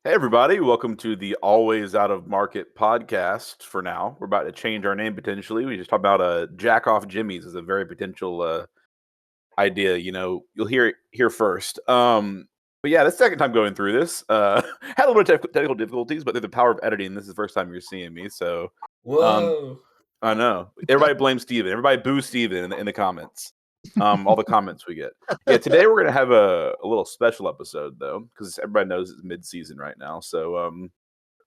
Hey, everybody. Welcome to the Always Out of Market podcast for now. We're about to change our name potentially. We just talked about Jack Off Jimmy's as a very potential idea. You'll hear it here first. But yeah, the second time going through this. Had a little bit of technical difficulties, but through the power of editing, this is the first time you're seeing me. So Whoa. I know. Everybody blame Steven. Everybody boo Steven in the comments. All the comments we get. Yeah, today we're gonna have a little special episode though, because everybody knows it's mid-season right now. So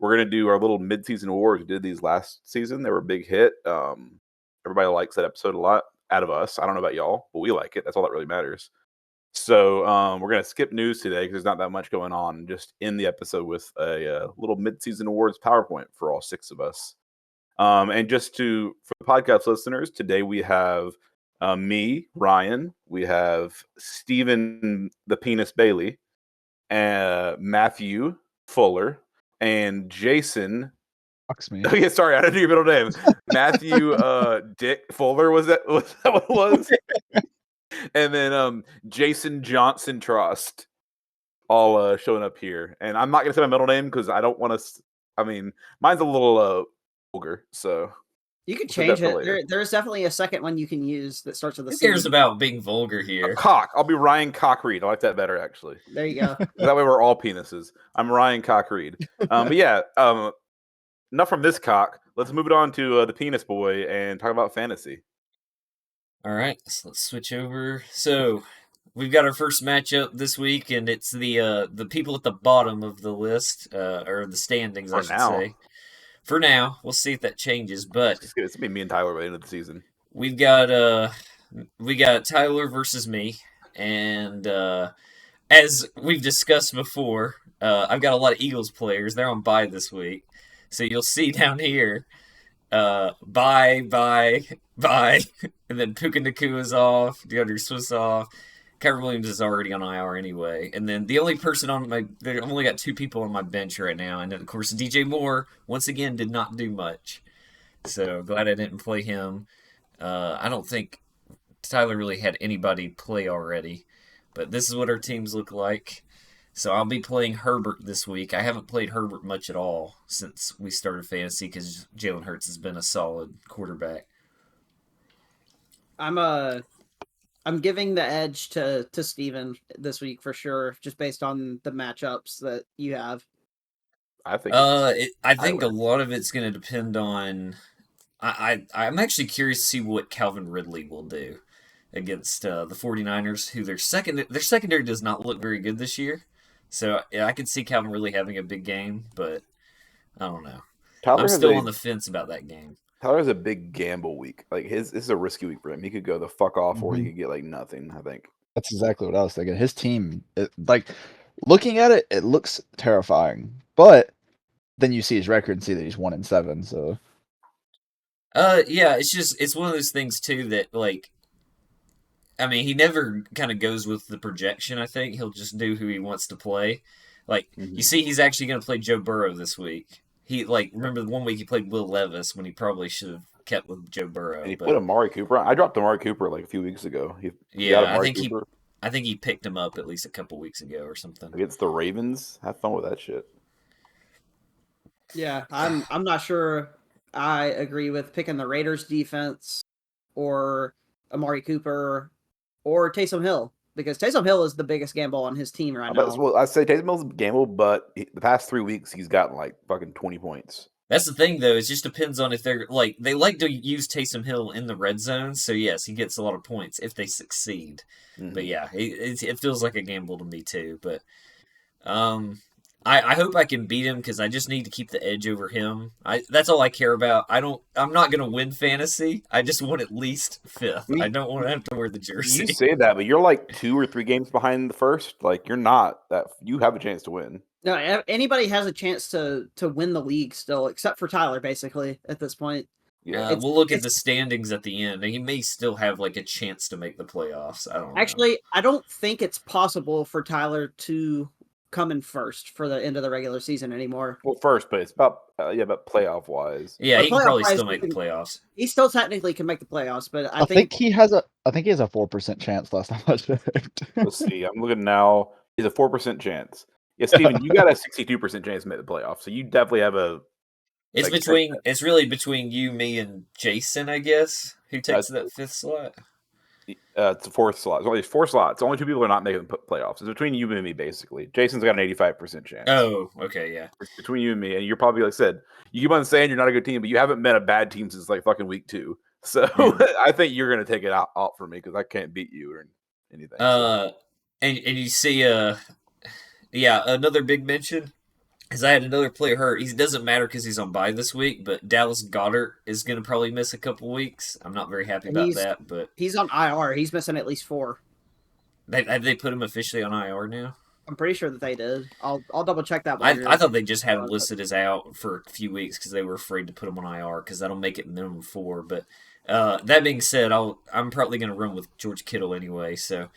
we're gonna do our little mid-season awards. We did these last season; they were a big hit. Everybody likes that episode a lot. Out of us, I don't know about y'all, but we like it. That's all that really matters. So we're gonna skip news today because there's not that much going on. Just in the episode with a little mid-season awards PowerPoint for all six of us. And for the podcast listeners, today we have me, Ryan. We have Stephen, the Penis Bailey, Matthew Fuller, and Jason. Fucks me. Oh, yeah, sorry, I didn't know your middle name. Matthew Dick Fuller, was that what it was? And then Jason Johnson Trust, all showing up here. And I'm not going to say my middle name because I don't want to. I mean, mine's a little vulgar, so. You can change it. There's definitely a second one you can use that starts with a Who C. cares about being vulgar here? Cock. I'll be Ryan Cockreed. I like that better, actually. There you go. That way we're all penises. I'm Ryan Cockreed. But yeah, enough from this cock. Let's move it on to the penis boy and talk about fantasy. All right, so let's switch over. So we've got our first matchup this week, and it's the people at the bottom of the list, or the standings, I should say. For now, we'll see if that changes. But it's gonna be me and Tyler by the end of the season. We've got Tyler versus me, and as we've discussed before, I've got a lot of Eagles players. They're on bye this week, so you'll see down here, bye, and then Puka Nakua's off, DeAndre Swift's off. Kyron Williams is already on IR anyway. And then the only person I've only got two people on my bench right now. And then, of course, DJ Moore, once again, did not do much. So glad I didn't play him. I don't think Tyler really had anybody play already. But this is what our teams look like. So I'll be playing Herbert this week. I haven't played Herbert much at all since we started fantasy because Jalen Hurts has been a solid quarterback. I'm giving the edge to Steven this week for sure, just based on the matchups that you have. I think. I think a lot of it's going to depend on. I'm actually curious to see what Calvin Ridley will do against the 49ers, who their secondary does not look very good this year. So yeah, I could see Calvin Ridley having a big game, but I don't know. I'm still on the fence about that game. Tyler has a big gamble week. Like this is a risky week for him. He could go the fuck off, or he could get like nothing. I think that's exactly what I was thinking. His team, looking at it, it looks terrifying. But then you see his record and see that he's 1-7. So, yeah, it's one of those things too that he never kind of goes with the projection. I think he'll just do who he wants to play. You see, he's actually going to play Joe Burrow this week. He remember the 1 week he played Will Levis when he probably should have kept with Joe Burrow. And he put Amari Cooper. I dropped Amari Cooper a few weeks ago. I think he picked him up at least a couple weeks ago or something against the Ravens. Have fun with that shit. Yeah, I'm not sure. I agree with picking the Raiders defense or Amari Cooper or Taysom Hill. Because Taysom Hill is the biggest gamble on his team right now. Well, I say Taysom Hill's a gamble, but the past 3 weeks he's gotten fucking 20 points. That's the thing, though. It just depends on if they're they like to use Taysom Hill in the red zone. So yes, he gets a lot of points if they succeed. Mm-hmm. But yeah, it feels like a gamble to me too. But I hope I can beat him because I just need to keep the edge over him. That's all I care about. I'm not going to win fantasy. I just want at least fifth. I don't want to have to wear the jersey. You say that, but you're 2 or 3 games behind the first. You're not that. You have a chance to win. No, anybody has a chance to win the league still, except for Tyler, basically, at this point. Yeah, we'll look at the standings at the end. He may still have a chance to make the playoffs. I don't know. Actually, I don't think it's possible for Tyler to come in first for the end of the regular season anymore. Well, first, but it's about playoff wise. Yeah, he can probably still make the playoffs. He still technically can make the playoffs, but I think he has a 4% chance last time I checked. Let's see. I'm looking now. He's a 4% chance. Yeah, Steven, you got a 62% chance to make the playoffs, so you definitely have a. It's it's really between you, me, and Jason, I guess, who takes that 5th slot. It's a 4th slot. There's only 4 slots. Only 2 people are not making the playoffs. It's between you and me, basically. Jason's got an 85% chance. Oh, okay, yeah. It's between you and me, and you're probably, like I said, you keep on saying you're not a good team, but you haven't met a bad team since like fucking week 2. So I think you're gonna take it out for me because I can't beat you or anything. And you see, another big mention. Because I had another player hurt. He doesn't matter because he's on bye this week, but Dallas Goedert is going to probably miss a couple weeks. I'm not very happy about that, but he's on IR. He's missing at least 4. Have they put him officially on IR now? I'm pretty sure that they did. I'll double check that. I thought they just had him listed as out for a few weeks because they were afraid to put him on IR because that'll make it minimum 4. But that being said, I'm probably going to run with George Kittle anyway. So,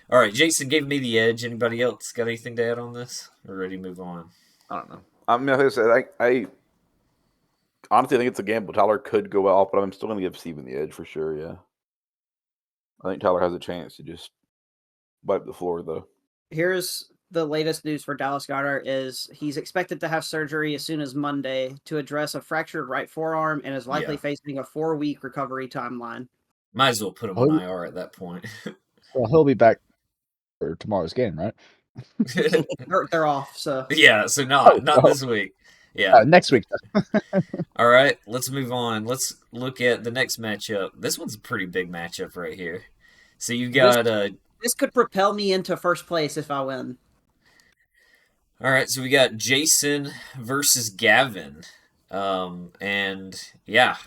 all right, Jason gave me the edge. Anybody else got anything to add on this? We're ready to move on. I don't know. I mean, like I said, I honestly think it's a gamble. Tyler could go off, but I'm still going to give Steven the edge for sure. Yeah, I think Tyler has a chance to just wipe the floor, though. Here's the latest news for Dallas Goedert: is he's expected to have surgery as soon as Monday to address a fractured right forearm and is likely facing a 4-week recovery timeline. Might as well put him on IR at that point. Well, he'll be back for tomorrow's game, right? They're off, so yeah. So not this week. Yeah, next week. All right, let's move on. Let's look at the next matchup. This one's a pretty big matchup right here. So you got this could propel me into first place if I win. All right, so we got Jason versus Gavin, and yeah,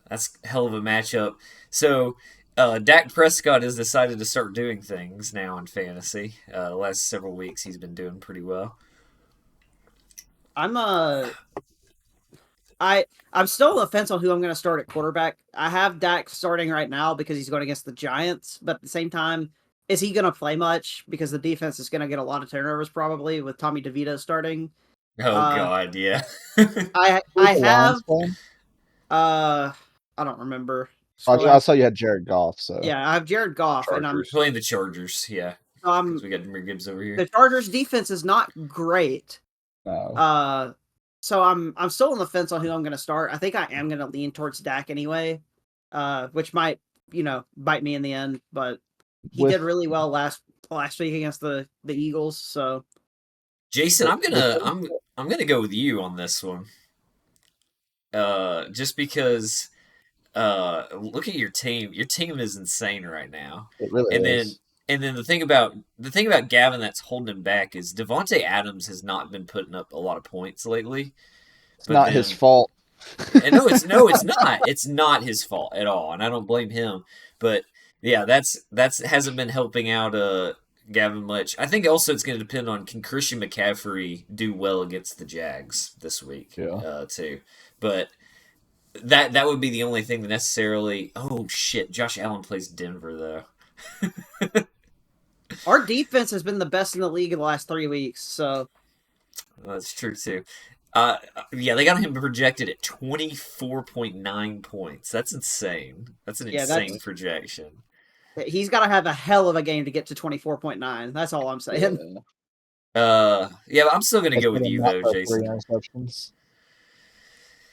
that's a hell of a matchup. So. Dak Prescott has decided to start doing things now in fantasy. The last several weeks, he's been doing pretty well. I'm still on the fence on who I'm going to start at quarterback. I have Dak starting right now because he's going against the Giants, but at the same time, is he going to play much? Because the defense is going to get a lot of turnovers probably with Tommy DeVito starting. Oh God, yeah. I have. I don't remember. I saw you had Jared Goff. So yeah, I have Jared Goff, Chargers. and I'm playing the Chargers. Yeah, we got Demir Gibbs over here. The Chargers' defense is not great. No. So I'm still on the fence on who I'm going to start. I think I am going to lean towards Dak anyway, which might bite me in the end. But he did really well last week against the Eagles. So Jason, I'm gonna go with you on this one. Just because. Look at your team. Your team is insane right now. It really is. And then the thing about Gavin that's holding him back is Devontae Adams has not been putting up a lot of points lately. It's not his fault. No, it's not. It's not his fault at all, and I don't blame him. But yeah, that's hasn't been helping out Gavin much. I think also it's going to depend on can Christian McCaffrey do well against the Jags this week too. But that would be the only thing that necessarily. Oh shit! Josh Allen plays Denver though. Our defense has been the best in the league in the last 3 weeks. So that's true too. Yeah, they got him projected at 24.9 points. That's insane. That's an insane projection. He's got to have a hell of a game to get to 24.9. That's all I'm saying. Yeah, but I'm still gonna go with you though, Jason.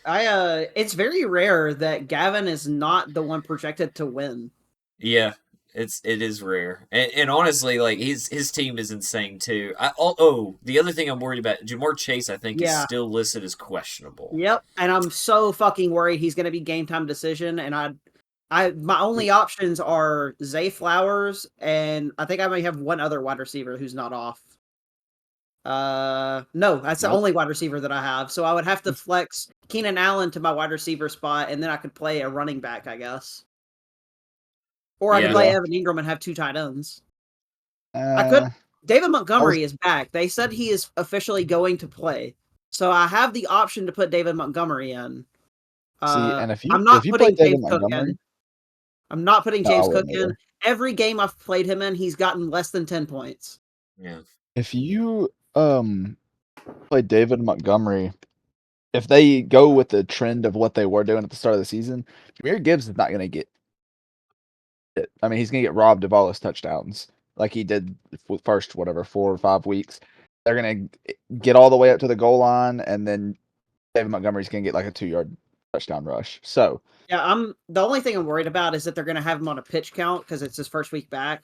It's very rare that Gavin is not the one projected to win. Yeah, it is rare, and honestly, like his team is insane too. The other thing I'm worried about, Jamar Chase, I think is still listed as questionable. Yep, and I'm so fucking worried he's going to be game time decision. And my only options are Zay Flowers, and I think I may have one other wide receiver who's not off. No, that's the only wide receiver that I have. So I would have to flex Keenan Allen to my wide receiver spot, and then I could play a running back, I guess. Or I could play Evan Ingram and have 2 tight ends. I could. David Montgomery is back. They said he is officially going to play. So I have the option to put David Montgomery in. And if I'm not putting James Cook in. I'm not putting James Cook in. Every game I've played him in, he's gotten less than 10 points. Yeah. If you play David Montgomery, if they go with the trend of what they were doing at the start of the season, Jahmyr Gibbs is not going to get it. I mean, he's going to get robbed of all his touchdowns like he did with first 4 or 5 weeks. they're gonna get all the way up to the goal line, and then David Montgomery's gonna get like a 2-yard touchdown rush. So yeah, the only thing I'm worried about is that they're gonna have him on a pitch count because it's his first week back.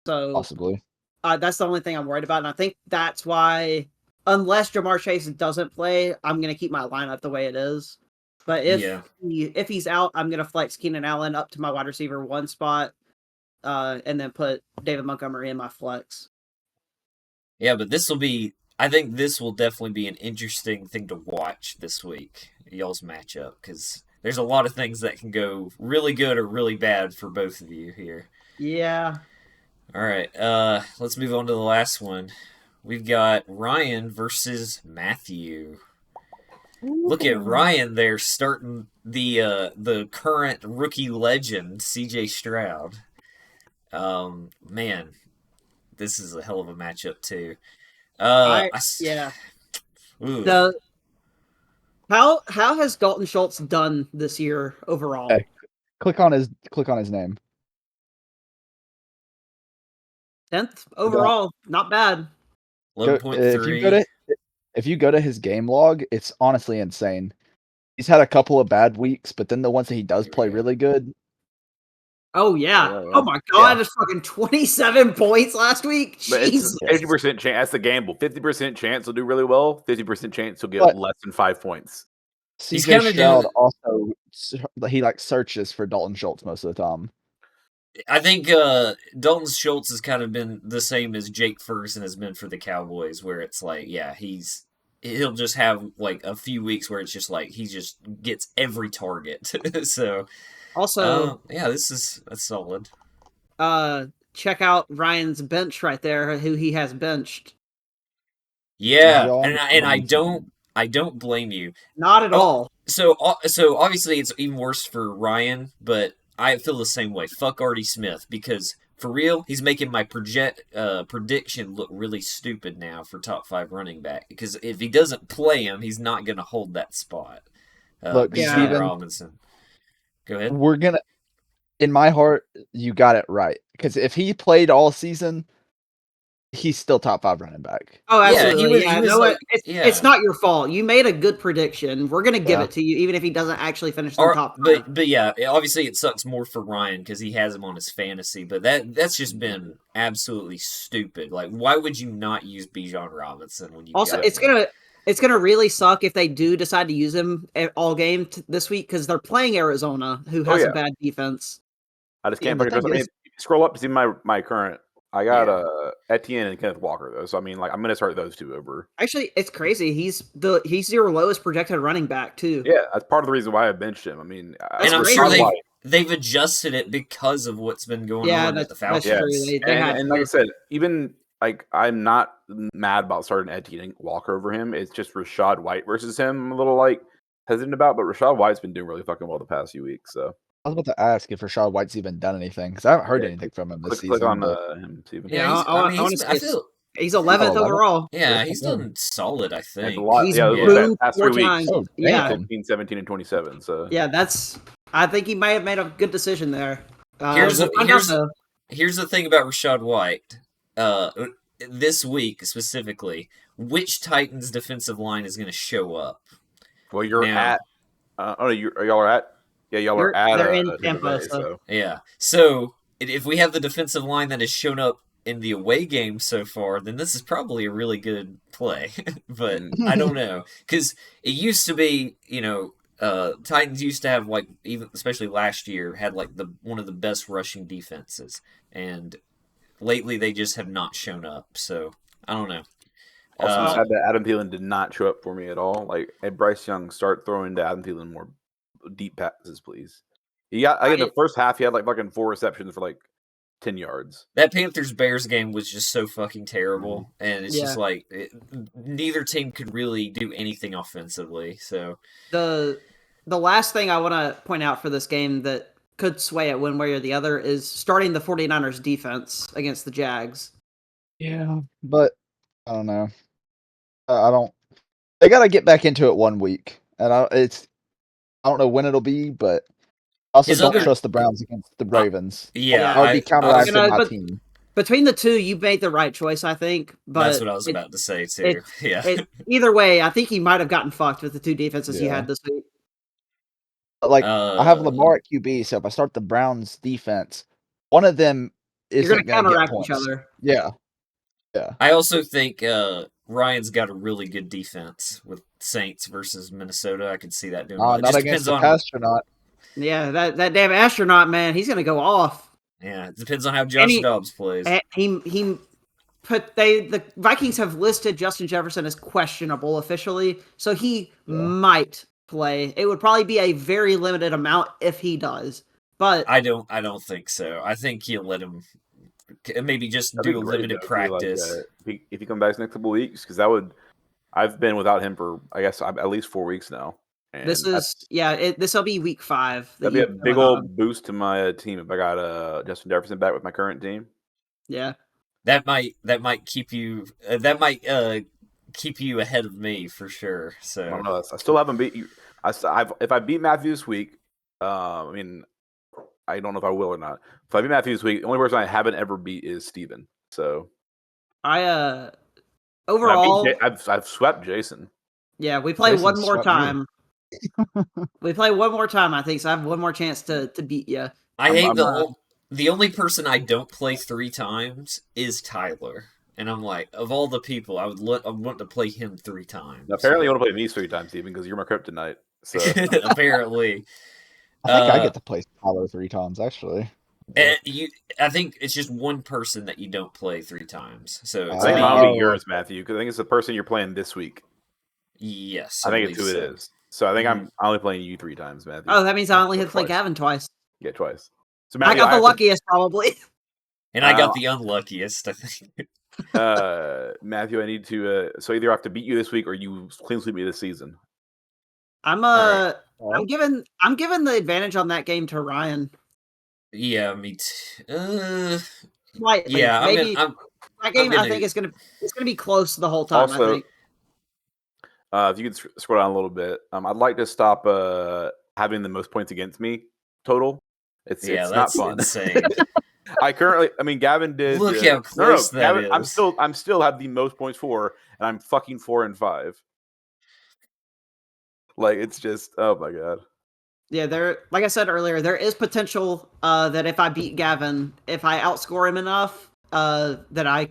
So possibly. That's the only thing I'm worried about, and I think that's why, unless Jamar Chase doesn't play, I'm gonna keep my lineup the way it is. But if he's out, I'm gonna flex Keenan Allen up to my wide receiver 1 spot, and then put David Montgomery in my flex. Yeah, but I think this will definitely be an interesting thing to watch this week, y'all's matchup, because there's a lot of things that can go really good or really bad for both of you here. Yeah. All right, let's move on to the last one. We've got Ryan versus Matthew. Look at Ryan there starting the current rookie legend, CJ Stroud. Man, this is a hell of a matchup too. Yeah. Ooh. How has Dalton Schultz done this year overall? Hey, click on his name. 10th overall, not bad. 11.3. If you go to his game log, it's honestly insane. He's had a couple of bad weeks, but then the ones that he does play really good. Oh yeah! Oh my god! It's fucking 27 points last week. But Jesus. it's 50% chance. That's the gamble. 50% chance he'll do really well. 50% chance he'll get less than 5 points. CJ Stroud also he searches for Dalton Schultz most of the time. I think Dalton Schultz has kind of been the same as Jake Ferguson has been for the Cowboys, where it's like, yeah, he'll just have like a few weeks where it's just like he just gets every target. So also, that's solid. Check out Ryan's bench right there, who he has benched. Yeah, and I don't blame you. Not at all. So obviously it's even worse for Ryan, but I feel the same way. Fuck Artie Smith, because for real, he's making my prediction look really stupid now for top 5 running back. Because if he doesn't play him, he's not going to hold that spot. Look, Bijan Robinson. Go ahead. In my heart, you got it right. Because if he played all season, he's still top 5 running back. Oh, absolutely. It's not your fault. You made a good prediction. We're going to give it to you, even if he doesn't actually finish the top 5. But yeah, obviously it sucks more for Ryan because he has him on his fantasy. But that's just been absolutely stupid. Like, why would you not use Bijan Robinson when you? Also, it's gonna really suck if they do decide to use him all game this week because they're playing Arizona, who has a bad defense. I just can't scroll up to see my current. I got Etienne and Kenneth Walker though, so I mean, like, I'm gonna start those two over. Actually, it's crazy. He's your lowest projected running back too. Yeah, that's part of the reason why I benched him. I mean, and I'm sure they've adjusted it because of what's been going on at the Falcons. That's true. And like I said, even like I'm not mad about starting Etienne and Walker over him. It's just Rachaad White versus him. I'm a little like hesitant about, but Rachaad White's been doing really fucking well the past few weeks. So I was about to ask if Rachaad White's even done anything because I haven't heard anything from him this season. Click on him, Steven. Yeah, I feel he's 11th overall. Yeah, he's done solid, I think. He's moved past 3 weeks. Oh, yeah, 15, 17, and 27. So yeah, I think he may have made a good decision there. Here's the thing about Rachaad White. This week specifically, which Titans defensive line is going to show up? Well, y'all are at. Yeah, y'all are at. They're in Tampa, so. Yeah. So if we have the defensive line that has shown up in the away game so far, then this is probably a really good play. But I don't know, because it used to be, Titans used to have even especially last year had one of the best rushing defenses, and lately they just have not shown up. So I don't know. Also, sad that Adam Thielen did not show up for me at all. Like, hey, Bryce Young, start throwing to Adam Thielen more deep passes, please. He got in the first half. He had fucking 4 receptions for 10 yards. That Panthers-Bears game was just so fucking terrible, and it's just neither team could really do anything offensively. So the last thing I want to point out for this game that could sway it one way or the other is starting the 49ers defense against the Jags. Yeah, but I don't know. They got to get back into it 1 week, and I don't know when it'll be, but I also don't trust the Browns against the Ravens. Yeah, I would be counteracting my team. Between the two, you made the right choice, I think. But that's what I was about to say too. Either way, I think you might have gotten fucked with the two defenses you had this week. Like I have Lamar at QB, so if I start the Browns defense, one of them isn't going to counteract get each other. Yeah. I also think Ryan's got a really good defense with Saints versus Minnesota. I could see that doing well. Not against the astronaut. Yeah, that damn astronaut, man, he's going to go off. Yeah, it depends on how Josh Dobbs plays. The Vikings have listed Justin Jefferson as questionable officially, so he might play. It would probably be a very limited amount if he does. But I don't think so. I think he'll let him maybe just do a limited practice. If he comes back next couple weeks, because I've been without him for I guess at least 4 weeks now. And this will be week 5. That'd be a big old boost to my team if I got Justin Jefferson back with my current team. Yeah, that might keep you keep you ahead of me for sure. So I don't know. I still haven't beat you. If I beat Matthew this week, I mean, I don't know if I will or not. If I beat Matthew this week, the only person I haven't ever beat is Steven. So overall, I've swept Jason. Yeah, we play one more time. We play one more time, I think, so I have one more chance to beat you. The only person I don't play 3 times is Tyler. And I'm like, of all the people, I want to play him 3 times. Apparently, you want to play me 3 times, Steven, because you're my kryptonite. So apparently, I think I get to play Tyler 3 times actually. I think it's just one person that you don't play 3 times. So it's I'll be yours, Matthew, because I think it's the person you're playing this week. Yes, I think it's who it is. So I think I'm only playing you 3 times, Matthew. Oh, that means I only have to play Gavin twice. Yeah, twice. So Matthew, I got the luckiest, probably. And I got the unluckiest, I think. Matthew, I need to. So either I have to beat you this week or you clean sweep me this season. I'm giving the advantage on that game to Ryan. Yeah, me too. Yeah, maybe that game. I think it's gonna be close the whole time. Also, I think. If you could scroll down a little bit, I'd like to stop having the most points against me total. It's not fun. Insane. Gavin did. Look how close that Gavin, is. I'm still have the most points for, and I'm fucking 4-5. Like it's just, oh my god. Yeah, like I said earlier, there is potential that if I beat Gavin, if I outscore him enough, that I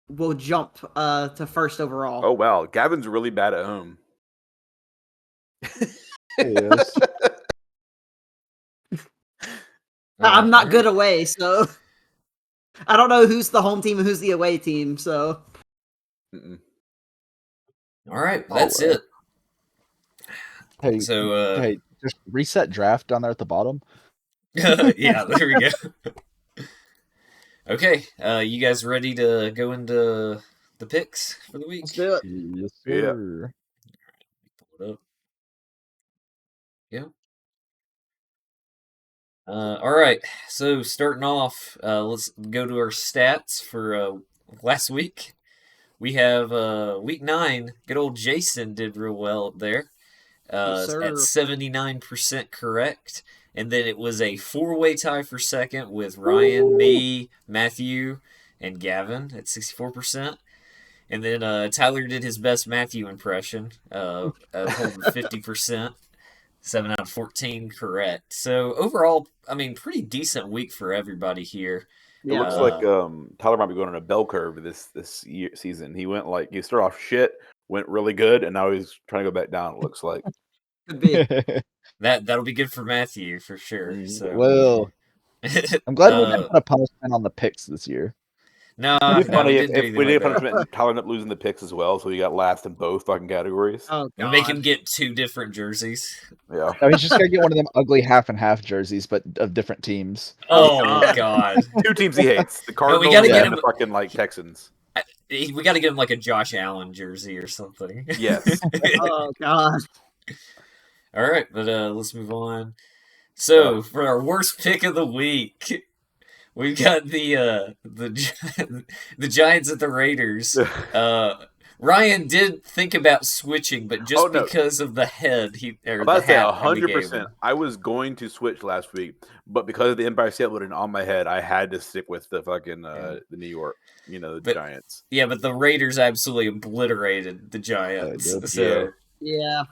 will jump to first overall. Oh wow, Gavin's really bad at home. Yes. I'm not good away, so I don't know who's the home team and who's the away team. So, Mm-mm. All right, that's it. Hey, so just reset draft down there at the bottom. Yeah, there we go. Okay, you guys ready to go into the picks for the week? Let's do it. Yes, sir. Pull it up. Yeah. All right, so starting off, let's go to our stats for last week. We have week 9. Good old Jason did real well up there. Yes, at 79% correct. And then it was a 4-way tie for second with Ryan, me, Matthew, and Gavin at 64%. And then Tyler did his best Matthew impression, holding 50%. 7 out of 14 correct. So overall, pretty decent week for everybody here. It looks like Tyler might be going on a bell curve this season. He started off shit, went really good, and now he's trying to go back down. It looks like Could be. that'll be good for Matthew for sure. So well, I'm glad we didn't put a punishment on the picks this year. No, it'd be funny if we did a punishment and Tyler ended up losing the picks as well, so he got last in both fucking categories. Oh, we make him get 2 different jerseys. Yeah, he's just gonna get one of them ugly half and half jerseys, but of different teams. Oh my god! 2 teams he hates: the Cardinals and the fucking Texans. We got to get him like a Josh Allen jersey or something. Yes. Oh god. All right, but let's move on. So for our worst pick of the week, we've got the Giants at the Raiders. Ryan did think about switching, but just because of the head, the hat 100%. I was going to switch last week, but because of the Empire State Building on my head, I had to stick with the fucking the New York, the Giants. Yeah, but the Raiders absolutely obliterated the Giants. So yeah.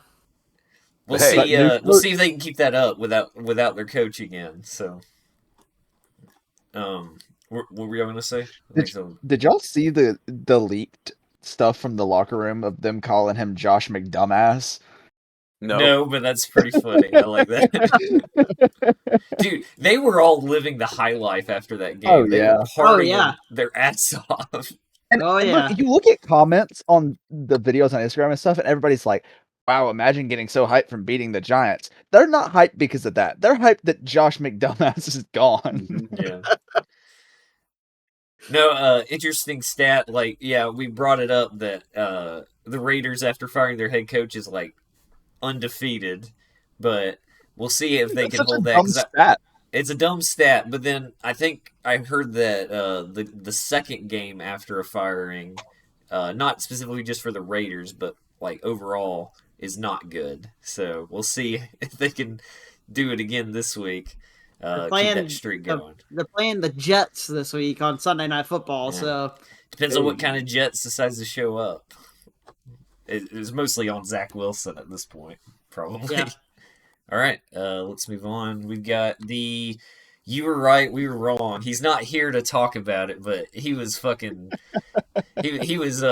We'll see. We'll see if they can keep that up without their coach again. So, what were you going to say? Did y'all see the leaked stuff from the locker room of them calling him Josh McDumbass? No, but that's pretty funny. I like that. Dude, they were all living the high life after that game. Oh, they were partying their ass off. And you look at comments on the videos on Instagram and stuff, and everybody's like, wow, imagine getting so hyped from beating the Giants. They're not hyped because of that. They're hyped that Josh McDumbass is gone. Yeah. No, interesting stat. We brought it up that the Raiders, after firing their head coach, is undefeated. But we'll see if they can hold that. It's a dumb stat. But then I think I heard that the second game after a firing, not specifically just for the Raiders, but overall, is not good. So we'll see if they can do it again this week. Keep that streak going. They're playing the Jets this week on Sunday Night Football, so depends on what kind of Jets decides to show up. It was mostly on Zach Wilson at this point, probably. Yeah. All right, let's move on. We've got the "You were right, we were wrong." He's not here to talk about it, but he was fucking. he was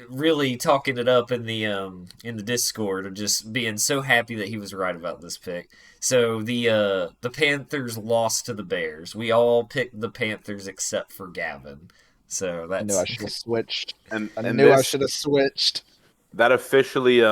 really talking it up in the Discord, of just being so happy that he was right about this pick. So the Panthers lost to the Bears. We all picked the Panthers except for Gavin. So that's. I knew I should have switched. I should have switched. That officially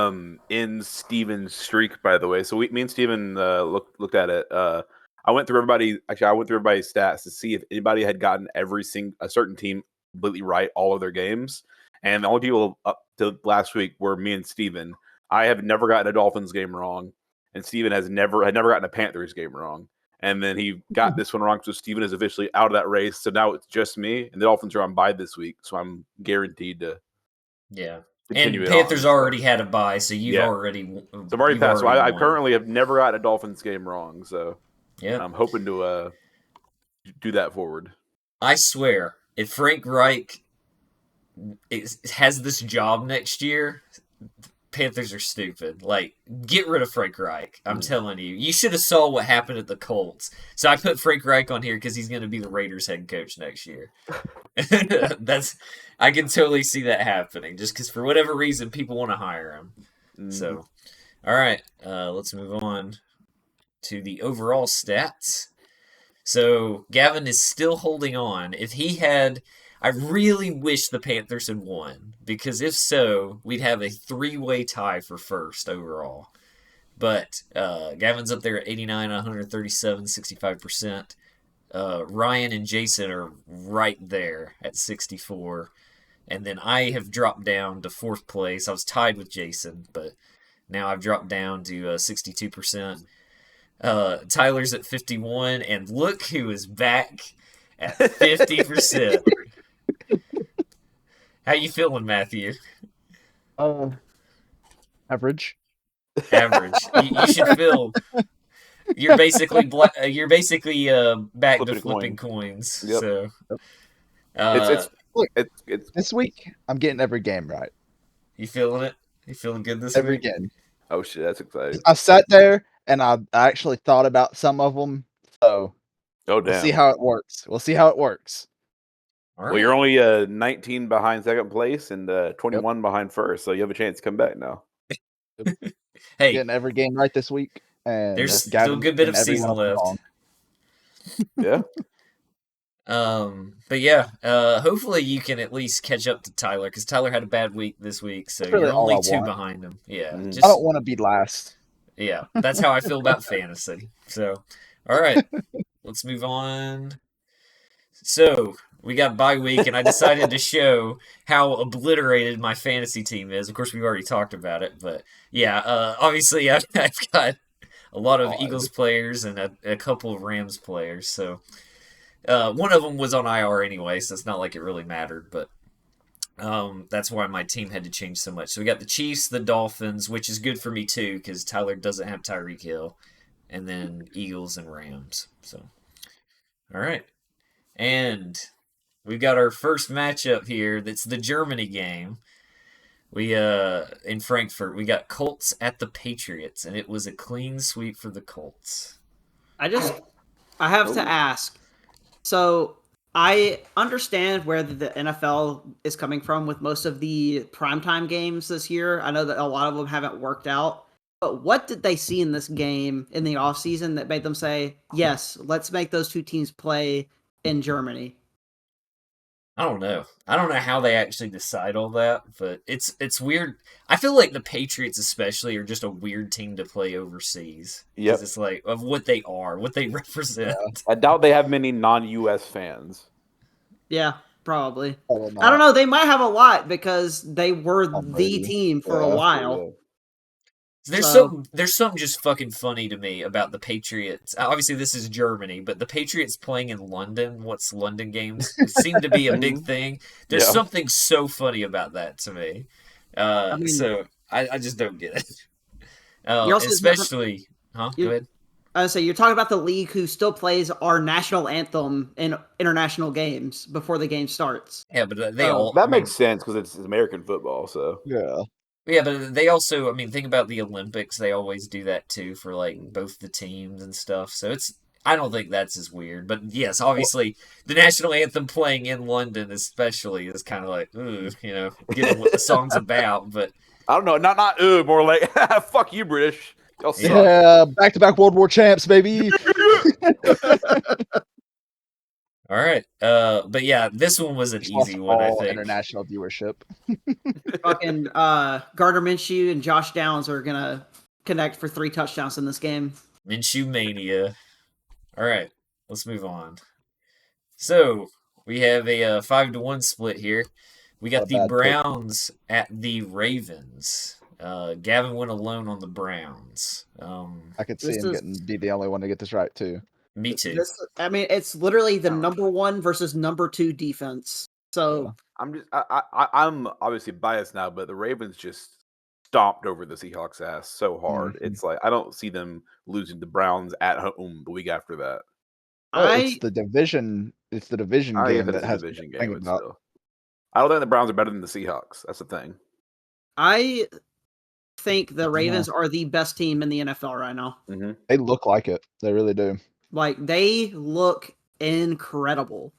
ends Steven's streak, by the way. So me and Steven looked at it. I went through everybody's stats to see if anybody had gotten a certain team completely right all of their games. And the only people up to last week were me and Steven. I have never gotten a Dolphins game wrong, and Steven had never gotten a Panthers game wrong. And then he got this one wrong, so Steven is officially out of that race. So now it's just me, and the Dolphins are on bye this week, so I'm guaranteed to continue and Panthers already had a bye, so you've already So I'm already passed. So I currently have never gotten a Dolphins game wrong, so I'm hoping to do that forward. I swear, if Frank Reich has this job next year, Panthers are stupid. Get rid of Frank Reich. I'm telling you. You should have saw what happened at the Colts. So I put Frank Reich on here because he's going to be the Raiders head coach next year. I can totally see that happening, just because for whatever reason people want to hire him. So, all right, let's move on to the overall stats. So Gavin is still holding on. If he had... I really wish the Panthers had won, because if so, we'd have a 3-way tie for first overall. But Gavin's up there at 89, 137, 65%. Ryan and Jason are right there at 64. And then I have dropped down to 4th place. I was tied with Jason, but now I've dropped down to 62%. Tyler's at 51, and look who is back at 50%. How you feeling, Matthew? Average. Average. You should feel. You're basically back to flipping coins. Yep. So, it's this week. I'm getting every game right. You feeling it? You feeling good this every week? game. Oh shit, that's exciting. I sat there and I actually thought about some of them. So, damn. We'll see how it works. All right. Well, you're only 19 behind second place and 21 behind first, so you have a chance to come back now. Hey, getting every game right this week, and there's still a good bit of season left. Yeah. But yeah, hopefully you can at least catch up to Tyler, because Tyler had a bad week this week, so really you're only 2 behind him. Yeah, I don't want to be last. Yeah, that's how I feel about fantasy. So, all right, let's move on. So we got bye week, and I decided to show how obliterated my fantasy team is. Of course, we've already talked about it, but yeah, obviously I've got a lot of Eagles players and a couple of Rams players. So one of them was on IR anyway, so it's not like it really mattered. But That's why my team had to change so much. So we got the Chiefs, the Dolphins, which is good for me too because Tyler doesn't have Tyreek Hill, and then Eagles and Rams. So, all right, and we've got our first matchup here. That's the Germany game. We in Frankfurt, we got Colts at the Patriots, and it was a clean sweep for the Colts. I have to ask. So I understand where the NFL is coming from with most of the primetime games this year. I know that a lot of them haven't worked out. But what did they see in this game in the offseason that made them say, yes, let's make those two teams play in Germany? I don't know. I don't know how they actually decide all that, but it's weird. I feel like the Patriots especially are just a weird team to play overseas. Yep. It's like of what they are, what they represent. Yeah. I doubt they have many non-US fans. Yeah, probably. I don't know. They might have a lot because they were the team for a while. There's something just fucking funny to me about the Patriots. Obviously, this is Germany, but the Patriots playing in London, what's London games, seem to be a big thing. There's something so funny about that to me. So I just don't get it. Especially, huh? Go ahead. I would say you're talking about the league who still plays our national anthem in international games before the game starts. Yeah, but that makes sense because it's American football. So yeah, but they also, think about the Olympics. They always do that too for like both the teams and stuff. So I don't think that's as weird. But yes, obviously the national anthem playing in London, especially, is kind of like, given what the song's about. But I don't know, not more like fuck you, British. Y'all suck. Yeah, back-to-back World War champs, baby. All right, but yeah, this one was an easy one. I think international viewership. Fucking Gardner Minshew and Josh Downs are gonna connect for 3 touchdowns in this game. Minshew mania. All right, let's move on. So we have a 5-1 split here. We got the Browns at the Ravens. Gavin went alone on the Browns. I could see him be the only one to get this right too. Me too. It's literally the number 1 versus number 2 defense. So I'm obviously biased now, but the Ravens just stomped over the Seahawks' ass so hard. Mm-hmm. It's like I don't see them losing the Browns at home the week after that. It's the division. It's the division game that has division game. Still, I don't think the Browns are better than the Seahawks. That's the thing. I think the Ravens are the best team in the NFL right now. Mm-hmm. They look like it. They really do. Like, they look incredible.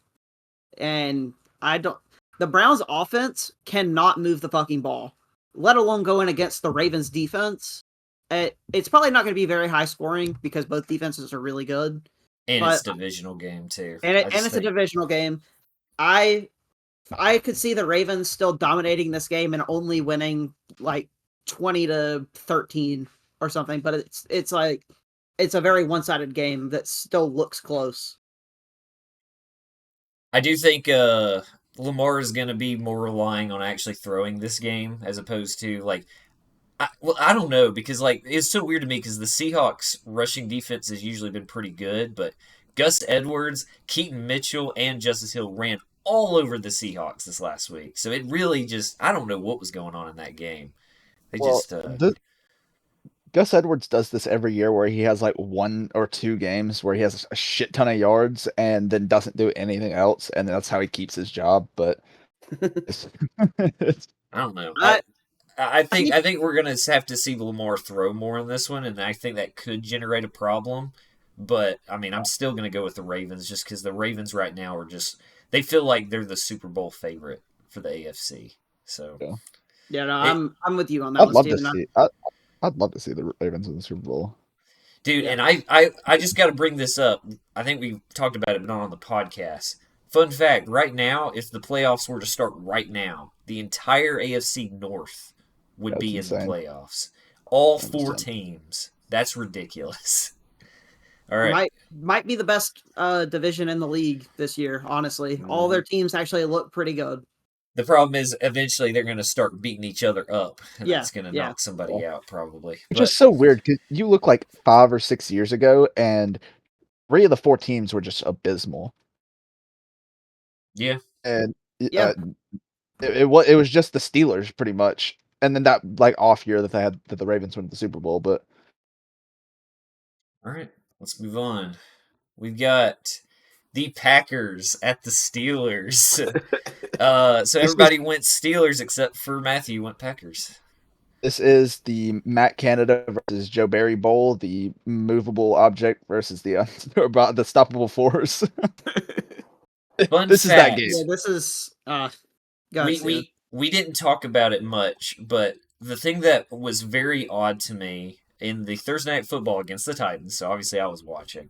And the Browns offense cannot move the fucking ball, let alone going against the Ravens defense. It's probably not going to be very high scoring because both defenses are really good. And it's a divisional game too. And it's a divisional game. I could see the Ravens still dominating this game and only winning like 20-13 or something, but it's like it's a very one-sided game that still looks close. I do think Lamar is going to be more relying on actually throwing this game as opposed to like I don't know because like it's so weird to me because the Seahawks rushing defense has usually been pretty good, but Gus Edwards, Keaton Mitchell, and Justice Hill ran all over the Seahawks this last week. So it really just I don't know what was going on in that game. Gus Edwards does this every year where he has like 1 or 2 games where he has a shit ton of yards and then doesn't do anything else, and that's how he keeps his job. But I don't know. I think we're gonna have to see Lamar throw more in this one, and I think that could generate a problem. But I'm still gonna go with the Ravens just because the Ravens right now are they feel like they're the Super Bowl favorite for the AFC. So I'm with you on that. I'd love to see the Ravens in the Super Bowl. Dude, and I just got to bring this up. I think we talked about it, but not on the podcast. Fun fact, right now, if the playoffs were to start right now, the entire AFC North would be insane. In the playoffs. All 4 teams. That's ridiculous. All right. Might be the best division in the league this year, honestly. Mm-hmm. All their teams actually look pretty good. The problem is eventually they're going to start beating each other up. And that's going to knock somebody out probably. Which is so weird because you look like 5 or 6 years ago and 3 of the 4 teams were just abysmal. Yeah. And It was just the Steelers pretty much, and then that like off year that they had that the Ravens went to the Super Bowl. But All right, let's move on. We've got the Packers at the Steelers. So everybody went Steelers except for Matthew went Packers. This is the Matt Canada versus Joe Barry Bowl, the movable object versus the stoppable force. Fun This is that game. Yeah, this is. We didn't talk about it much, but the thing that was very odd to me in the Thursday Night Football against the Titans, so obviously I was watching,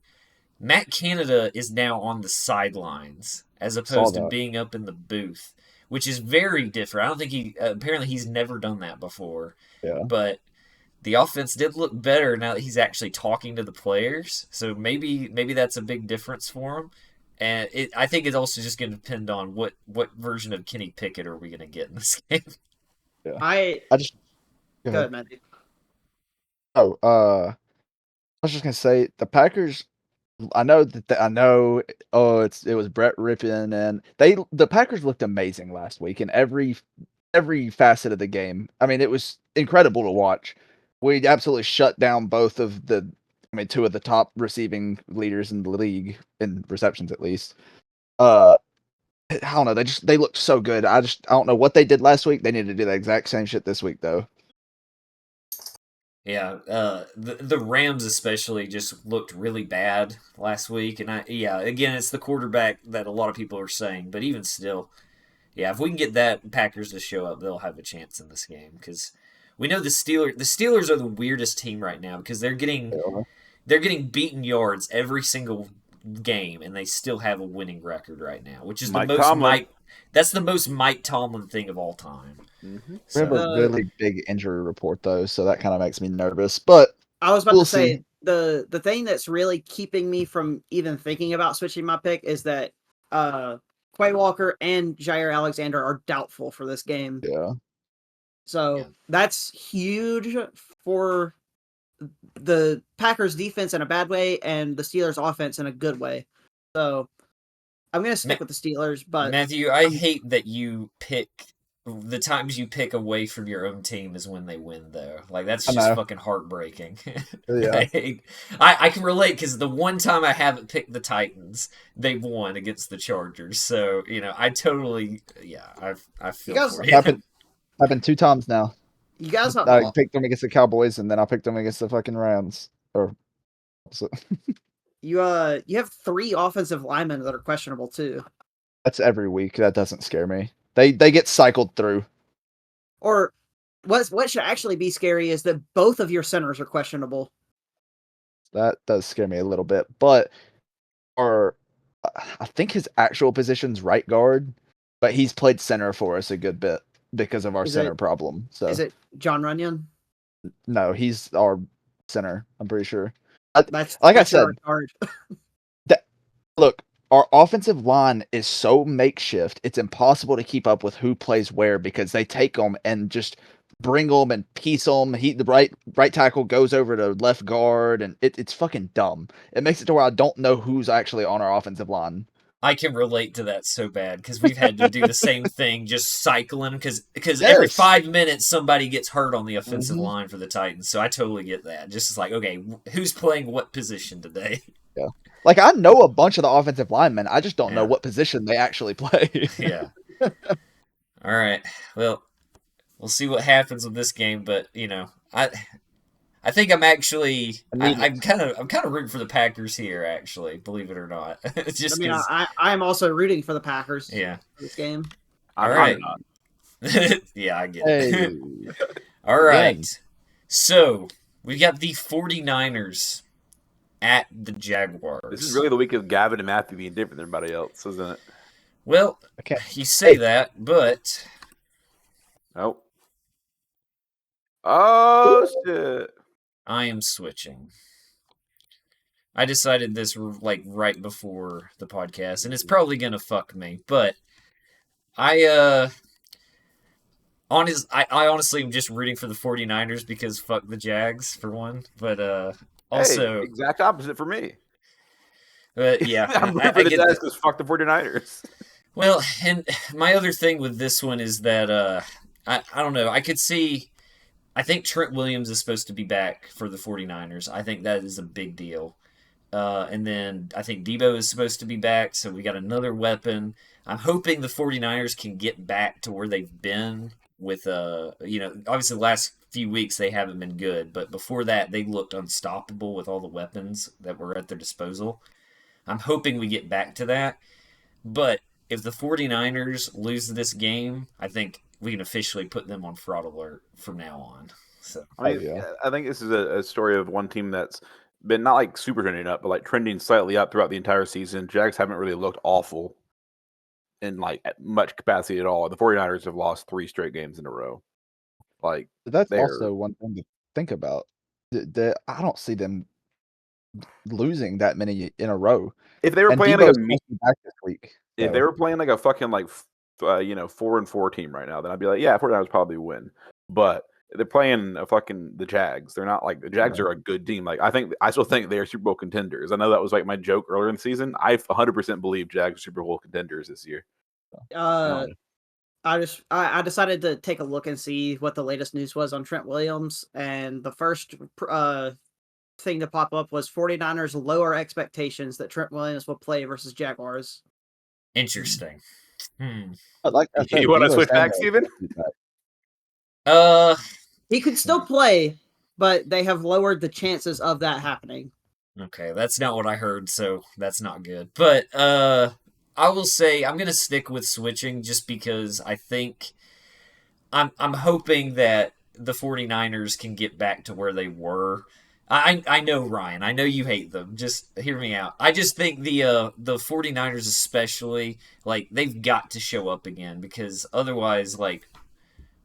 Matt Canada is now on the sidelines as opposed to being up in the booth, which is very different. I don't think apparently he's never done that before. Yeah. But the offense did look better now that he's actually talking to the players. So maybe that's a big difference for him. And I think it's also just going to depend on what version of Kenny Pickett are we going to get in this game. Yeah. I just go ahead, Matthew. I was just gonna say the Packers. I know. It was Brett Rippon, and the Packers looked amazing last week in every facet of the game. I mean, it was incredible to watch. We absolutely shut down both of two of the top receiving leaders in the league in receptions, at least. I don't know. They looked so good. I don't know what they did last week. They need to do the exact same shit this week, though. Yeah, the Rams especially just looked really bad last week, and again, it's the quarterback that a lot of people are saying, but even still, yeah, if we can get that Packers to show up, they'll have a chance in this game because we know the Steelers are the weirdest team right now because they're getting beaten yards every single game, and they still have a winning record right now, which is that's the most Mike Tomlin thing of all time. Mm-hmm. We have a really big injury report though, so that kind of makes me nervous. But I was about to say the thing that's really keeping me from even thinking about switching my pick is that Quay Walker and Jair Alexander are doubtful for this game. Yeah. So that's huge for the Packers defense in a bad way and the Steelers offense in a good way. So I'm going to stick with the Steelers, but Matthew, I hate that you pick the times you pick away from your own team is when they win, though. Like, that's just fucking heartbreaking. Yeah. I can relate because the one time I haven't picked the Titans, they've won against the Chargers. So, I totally, I feel for you. Happened 2 times now. You guys I picked them against the Cowboys, and then I picked them against the fucking Rams. You have 3 offensive linemen that are questionable too. That's every week. That doesn't scare me. They get cycled through. Or what should actually be scary is that both of your centers are questionable. That does scare me a little bit, but I think his actual position's right guard, but he's played center for us a good bit because of our center problem. So is it John Runyon? No, he's our center. I'm pretty sure. That's I said. Look, our offensive line is so makeshift. It's impossible to keep up with who plays where because they take them and just bring them and piece them. The right tackle goes over to left guard, and it's fucking dumb. It makes it to where I don't know who's actually on our offensive line. I can relate to that so bad because we've had to do the same thing, just cycling because every 5 minutes somebody gets hurt on the offensive line for the Titans. So I totally get that. Just like, okay, who's playing what position today? Yeah. Like, I know a bunch of the offensive linemen. I just don't know what position they actually play. Yeah. All right. Well, we'll see what happens with this game, but I think I'm actually I'm kind of rooting for the Packers here. Actually, believe it or not, just I am also rooting for the Packers. Yeah. For this game. All right. Yeah, I get it. All right. So we got the 49ers at the Jaguars. This is really the week of Gavin and Matthew being different than everybody else, isn't it? Well, you say that, but nope. Oh shit. I am switching. I decided this like right before the podcast, and it's probably gonna fuck me, but I honestly am just rooting for the 49ers because fuck the Jags for one, but also exact opposite for me. But yeah, I'm rooting for the Jags because fuck the 49ers. Well, and my other thing with this one is that I don't know. I think Trent Williams is supposed to be back for the 49ers. I think that is a big deal. And then I think Debo is supposed to be back, so we got another weapon. I'm hoping the 49ers can get back to where they've been with obviously the last few weeks they haven't been good, but before that they looked unstoppable with all the weapons that were at their disposal. I'm hoping we get back to that. But if the 49ers lose this game, I think we can officially put them on fraud alert from now on. So I mean, yeah. I think this is a story of one team that's been not like super trending up, but like trending slightly up throughout the entire season. Jags haven't really looked awful in like at much capacity at all. The 49ers have lost 3 straight games in a row. Like That's they're also one thing to think about. I don't see them losing that many in a row. if they were And playing like Debo's a supposed to be back this week. if they were playing like a fucking like 4-4 team right now, then I'd be like, yeah, 49ers probably win. But they're playing a fucking the Jags. They're not like the Jags are a good team. Like I still think they are Super Bowl contenders. I know that was like my joke earlier in the season. I 100% believe Jags are Super Bowl contenders this year. I decided to take a look and see what the latest news was on Trent Williams, and the first thing to pop up was 49ers lower expectations that Trent Williams will play versus Jaguars. interesting. Like I said, You want to Debo switch back, Samuel Steven? is back. He could still play, but they have lowered the chances of that happening. Okay, that's not what I heard, so that's not good. But I will say I'm gonna stick with switching just because I think I'm hoping that the 49ers can get back to where they were. I know, Ryan, I know you hate them. Just hear me out. I just think the 49ers especially, like, they've got to show up again because otherwise, like,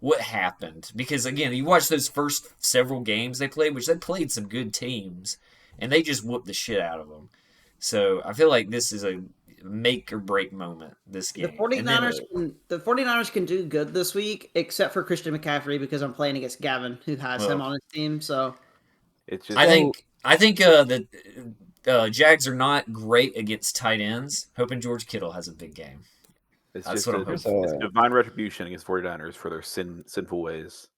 what happened? Because again, you watch those first several games they played, which they played some good teams, and they just whooped the shit out of them. So I feel like this is a make or break moment. This game. The 49ers can do good this week, except for Christian McCaffrey because I'm playing against Gavin, who has him on his team. So it's just I think the Jags are not great against tight ends. Hoping George Kittle has a big game. it's That's just what I'm hoping for. it's divine retribution against 49ers for their sinful ways.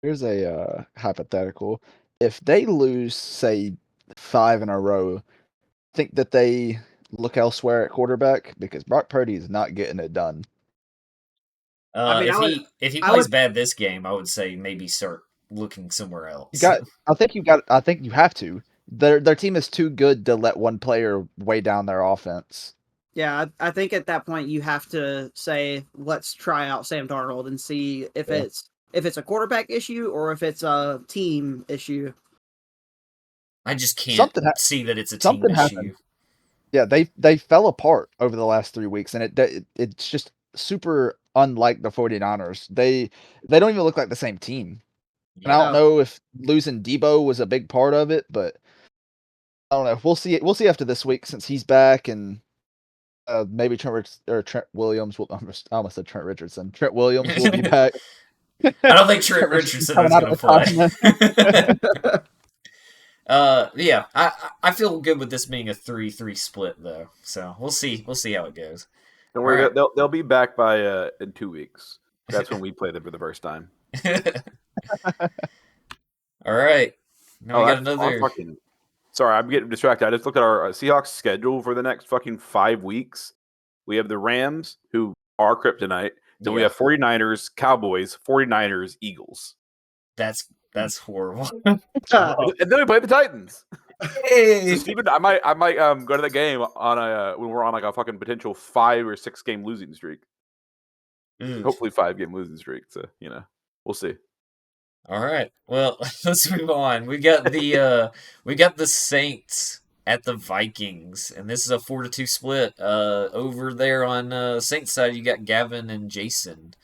Here's a hypothetical. If they lose, say, 5 in a row, think that they look elsewhere at quarterback because Brock Purdy is not getting it done. If he plays bad this game, I would say maybe start looking somewhere else. I think you have to. Their team is too good to let one player weigh down their offense. Yeah, I think at that point you have to say, let's try out Sam Darnold and see if it's a quarterback issue or if it's a team issue. I just can't see that it's a team issue. Happened. Yeah, they fell apart over the last 3 weeks, and it's just super unlike the 49ers. They don't even look like the same team. And I don't know if losing Debo was a big part of it, but I don't know. We'll see. We'll see after this week since he's back, and maybe Trent Williams will. I almost said Trent Richardson. Trent Williams will be back. I don't think Trent Richardson is going to play. Yeah, I feel good with this being a 3-3 split though. So we'll see how it goes. Don't worry, right. they'll be back by in 2 weeks. That's when we play them for the first time. All right. Now we got another. Sorry, I'm getting distracted. I just looked at our Seahawks schedule for the next fucking 5 weeks. We have the Rams, who are kryptonite. Then we have 49ers, Cowboys, 49ers, Eagles. That's horrible. And then we play the Titans. Hey. So Steven, I might go to the game on when we're on like a fucking potential 5 or 6 game losing streak. Hopefully 5 game losing streak. So we'll see. All right. Well, let's move on. We got the Saints at the Vikings, and this is a 4-2 split. Over there on Saints side, you got Gavin and Jason.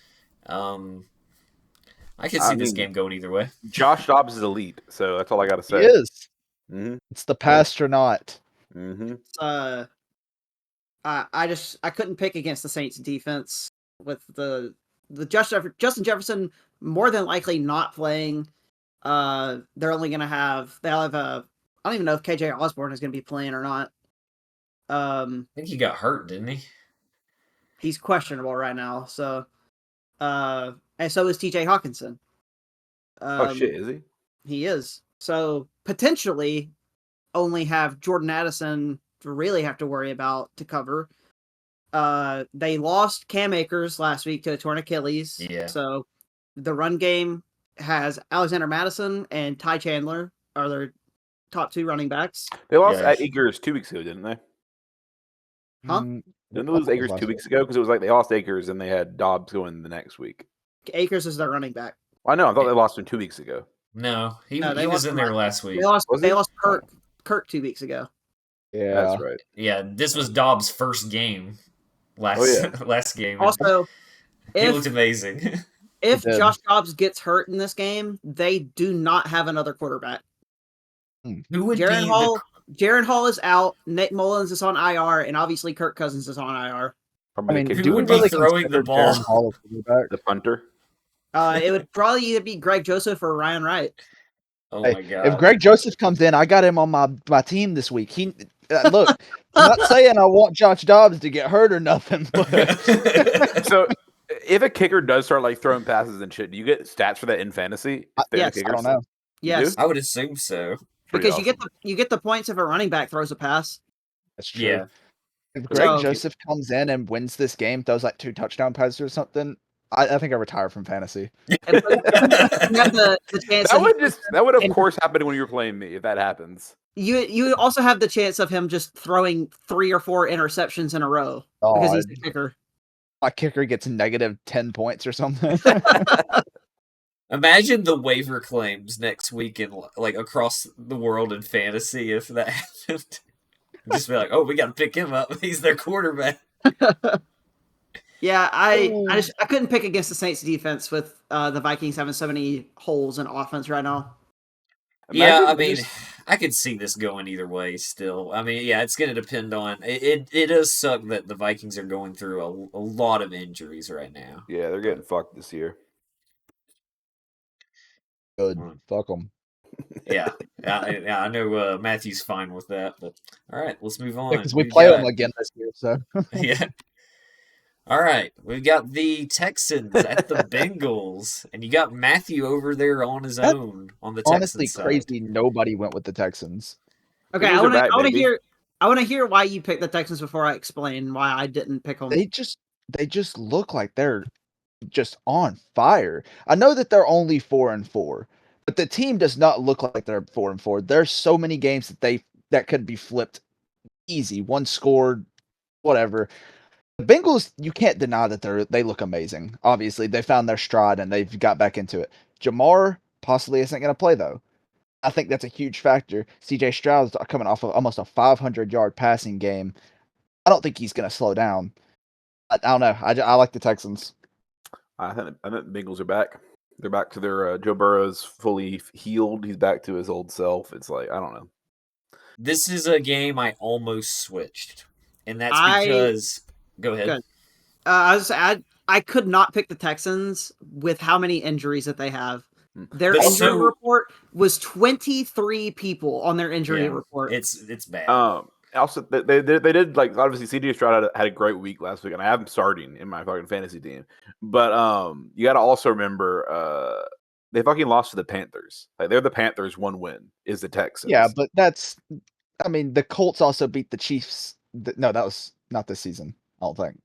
I can see this game going either way. Josh Dobbs is elite, so that's all I got to say. He is. Mm-hmm. It's the pastronaut. Mm-hmm. I couldn't pick against the Saints defense with the Justin Jefferson more than likely not playing. They're only going to have I don't even know if KJ Osborne is going to be playing or not. I think he got hurt, didn't he? He's questionable right now. So, and so is TJ Hawkinson. Oh shit, is he? He is. So potentially only have Jordan Addison to really have to worry about to cover. They lost Cam Akers last week to a torn Achilles. Yeah. So the run game has Alexander Madison and Ty Chandler are their top 2 running backs. They lost Akers 2 weeks ago, didn't they? Huh? Didn't they lose Akers 2 weeks ago? Because it was like they lost Akers and they had Dobbs going the next week. Akers is their running back. Well, I know. I thought they lost him 2 weeks ago. No, he they was lost in there last week. They lost Kirk 2 weeks ago. Yeah, that's right. Yeah, this was Dobbs' first game last game. Also, he looked amazing. If Josh Dobbs gets hurt in this game, they do not have another quarterback. Who would Jaren Hall is out. Nick Mullins is on IR, and obviously Kirk Cousins is on IR. Who would be throwing the ball? The punter. It would probably either be Greg Joseph or Ryan Wright. Oh my god! If Greg Joseph comes in, I got him on my team this week. He look. I'm not saying I want Josh Dobbs to get hurt or nothing. But... So, if a kicker does start like throwing passes and shit, do you get stats for that in fantasy? Yes, I don't know. Yes, I would assume so. Because you get the points if a running back throws a pass. That's true. Yeah. If Greg Joseph comes in and wins this game, throws like 2 touchdown passes or something, I think I retire from fantasy. And you have the chance that would of course happen when you're playing me if that happens. You also have the chance of him just throwing 3 or 4 interceptions in a row because he's the kicker. My kicker gets negative 10 points or something. Imagine the waiver claims next week in like across the world in fantasy if that happened. Just be like, oh, we got to pick him up. He's their quarterback. Yeah, I couldn't pick against the Saints defense with the Vikings having so many holes in offense right now. Yeah, I mean, I could see this going either way still. I mean, yeah, it's going to depend on... It does suck that the Vikings are going through a lot of injuries right now. Yeah, they're getting fucked this year. Good. Fuck them. Yeah, I know Matthew's fine with that, but all right, let's move on. Because we play them again this year, so... Yeah. All right, we've got the Texans at the Bengals, and you got Matthew over there on his own on the Texans honestly side. Crazy. Nobody went with the Texans. Okay, I want to hear why you picked the Texans before I explain why I didn't pick them. They just look like they're just on fire. I know that they're only 4-4, but the team does not look like they're 4-4. There's so many games that could be flipped easy, one scored, whatever. The Bengals, you can't deny that they look amazing. Obviously, they found their stride and they've got back into it. Jamar possibly isn't going to play, though. I think that's a huge factor. CJ Stroud is coming off of almost a 500-yard passing game. I don't think he's going to slow down. I don't know. I like the Texans. I think the Bengals are back. They're back to their Joe Burrow's fully healed. He's back to his old self. It's like, I don't know. This is a game I almost switched, and that's because... Go ahead. I could not pick the Texans with how many injuries that they have. Their injury report was 23 people on their injury report. It's bad. Also, they did, like, obviously CJ Stroud had a great week last week, and I have him starting in my fucking fantasy team. But you got to also remember they fucking lost to the Panthers. Like, they're the Panthers. One win is the Texans. Yeah, but the Colts also beat the Chiefs. No, that was not this season. I don't think.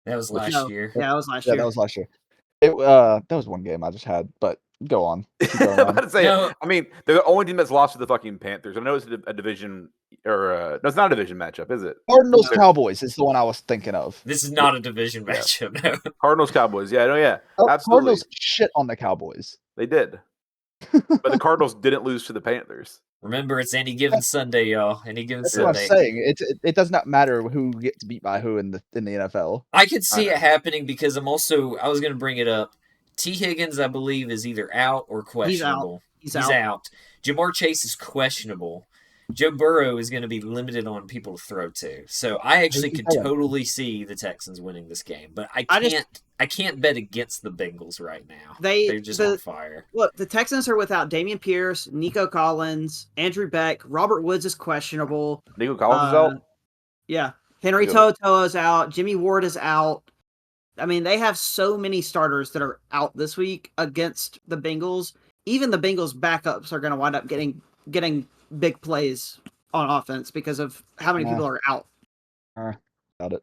That was last year. Yeah, that was last year. That was last year. That was one game I just had, but go on. I mean, they're the only team that's lost to the fucking Panthers. I know it's a division, no, it's not a division matchup, is it? Cardinals Cowboys is the one I was thinking of. This is not a division matchup. No. Cardinals Cowboys. Yeah, no, yeah, absolutely. Cardinals shit on the Cowboys. They did, but the Cardinals didn't lose to the Panthers. Remember, it's any given Sunday, y'all. Any given Sunday. That's what I'm saying. It does not matter who gets beat by who in the NFL. I could see it happening because I was going to bring it up. T. Higgins, I believe, is either out or questionable. He's out. Jamar Chase is questionable. Joe Burrow is going to be limited on people to throw to. So I actually could totally see the Texans winning this game, but I can't bet against the Bengals right now. They're just on fire. Look, the Texans are without Dameon Pierce, Nico Collins, Andrew Beck, Robert Woods is questionable. Nico Collins is out? Yeah. Henry To'oTo'o is out. Jimmy Ward is out. I mean, they have so many starters that are out this week against the Bengals. Even the Bengals backups are going to wind up getting big plays on offense because of how many people are out. Got it.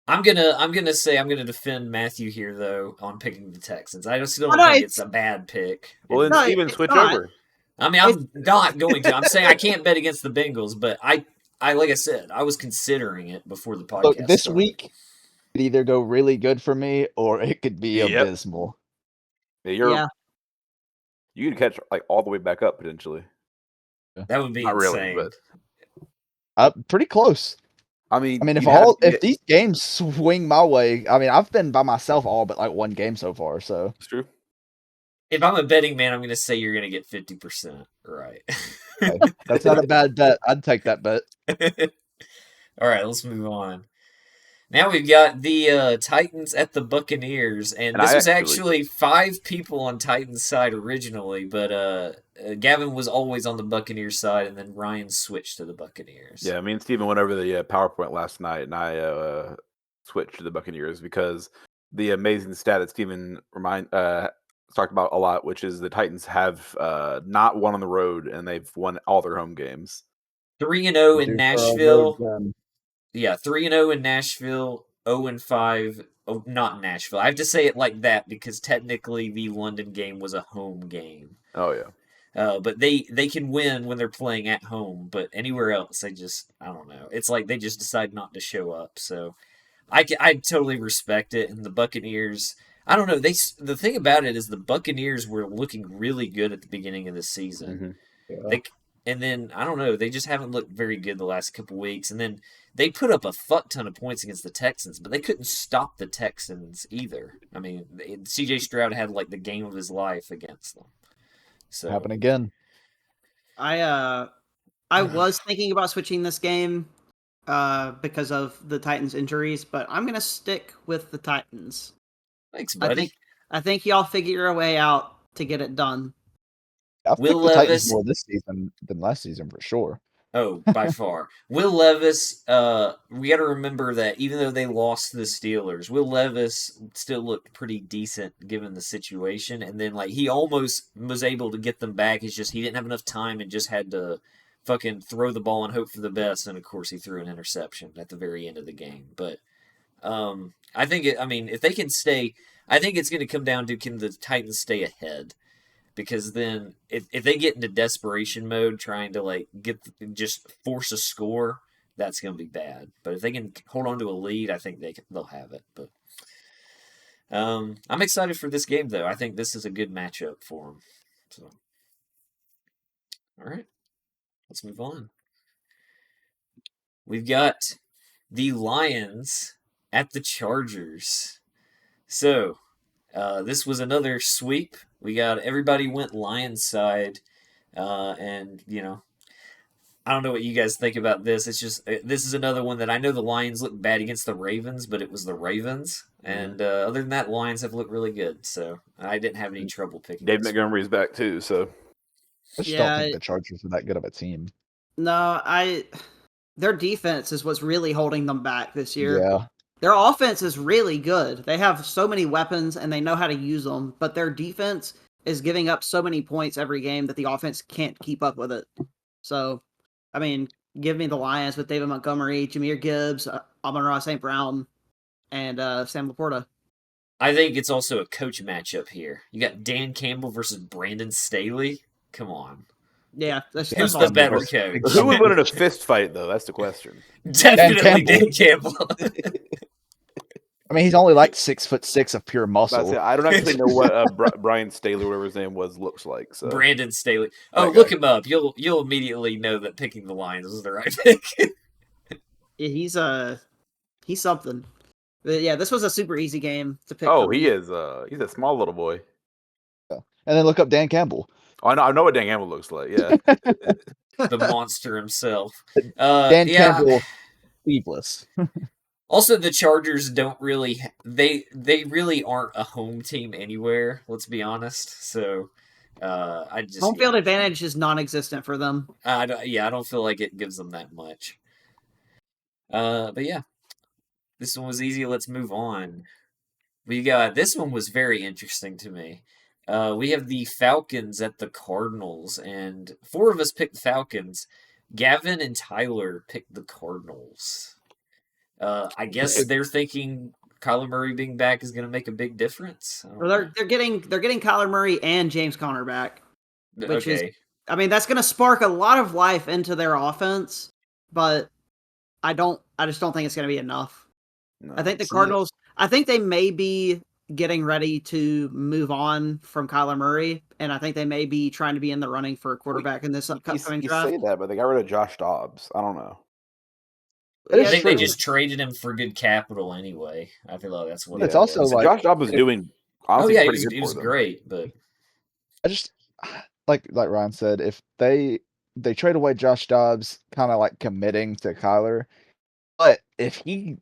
I'm gonna defend Matthew here though on picking the Texans. I still don't think it's a bad pick. Well, then Steven, switch over. I mean, I'm not going to. I'm saying I can't bet against the Bengals, but I like I said, I was considering it before the podcast. Look, this started. week could either go really good for me or it could be abysmal. Yeah, you could catch like all the way back up potentially. That would be not insane. really, but pretty close. I mean, if these games swing my way, I mean, I've been by myself all but like one game so far. So it's true. If I'm a betting man, I'm going to say you're going to get 50% right. Okay. That's not a bad bet. I'd take that bet. All right, let's move on. Now we've got the Titans at the Buccaneers, and this was actually 5 people on Titans' side originally, but Gavin was always on the Buccaneers side, and then Ryan switched to the Buccaneers. Yeah, me and Steven went over the PowerPoint last night, and I switched to the Buccaneers because the amazing stat that Steven talked about a lot, which is the Titans have not won on the road, and they've won all their home games. 3-0 in Nashville. Yeah, 3-0 in Nashville, 0-5. Oh, not Nashville. I have to say it like that because technically the London game was a home game. Oh, yeah. But they can win when they're playing at home, but anywhere else, I don't know. It's like they just decide not to show up. So I totally respect it. And the Buccaneers, I don't know. The thing about it is the Buccaneers were looking really good at the beginning of the season. Mm-hmm. Yeah. And then, I don't know, they just haven't looked very good the last couple weeks. And then they put up a fuck ton of points against the Texans, but they couldn't stop the Texans either. I mean, CJ Stroud had like the game of his life against them. So happen again. I was thinking about switching this game because of the Titans' injuries, but I'm going to stick with the Titans. Thanks, buddy. I think y'all figure a way out to get it done. I've picked the Titans more this season than last season for sure. Oh, by far. Will Levis, we got to remember that even though they lost to the Steelers, Will Levis still looked pretty decent given the situation. And then, like, he almost was able to get them back. It's just he didn't have enough time and just had to fucking throw the ball and hope for the best. And, of course, he threw an interception at the very end of the game. But I think, if they can stay, I think it's going to come down to can the Titans stay ahead. Because then, if they get into desperation mode, trying to like just force a score, that's going to be bad. But if they can hold on to a lead, I think they'll have it. But I'm excited for this game, though. I think this is a good matchup for them. So, all right, let's move on. We've got the Lions at the Chargers. So. This was another sweep. We got everybody went Lions side, and I don't know what you guys think about this. It's just this is another one that I know the Lions looked bad against the Ravens, but it was the Ravens, and other than that, Lions have looked really good. So I didn't have any trouble picking. Dave Montgomery's back too, so I just don't think the Chargers are that good of a team. No, their defense is what's really holding them back this year. Yeah. Their offense is really good. They have so many weapons and they know how to use them, but their defense is giving up so many points every game that the offense can't keep up with it. So, I mean, give me the Lions with David Montgomery, Jahmyr Gibbs, Amon-Ra St. Brown, and Sam Laporta. I think it's also a coach matchup here. You got Dan Campbell versus Brandon Staley. Come on. Yeah, who's the better coach? Who would win in a fist fight, though? That's the question. Definitely Dan Campbell. I mean, he's only like 6'6" of pure muscle. I don't actually know what Brian Staley, whatever his name was, looks like. So. Brandon Staley. Oh, look him up. You'll immediately know that picking the Lions was the right pick. Yeah, he's something. But yeah, this was a super easy game to pick. Oh, he is. He's a small little boy. Yeah. And then look up Dan Campbell. Oh, I know what Dan Campbell looks like. Yeah, the monster himself. Dan Campbell, sleeveless. Also, the Chargers don't really they really aren't a home team anywhere. Let's be honest. So, home field advantage is non-existent for them. I don't feel like it gives them that much. But yeah, this one was easy. Let's move on. This one was very interesting to me. We have the Falcons at the Cardinals, and 4 of us picked the Falcons. Gavin and Tyler picked the Cardinals. I guess they're thinking Kyler Murray being back is going to make a big difference. They're getting Kyler Murray and James Conner back, which is, I mean, that's going to spark a lot of life into their offense, but I just don't think it's going to be enough. No, I think the Cardinals, I think they may be getting ready to move on from Kyler Murray, and I think they may be trying to be in the running for a quarterback in this upcoming draft. You say that, but they got rid of Josh Dobbs. I don't know. I think they just traded him for good capital anyway. I feel like that's what it's also like Josh Dobbs was doing. Honestly, he was great, but I just like Ryan said, if they trade away Josh Dobbs, kind of like committing to Kyler, but if he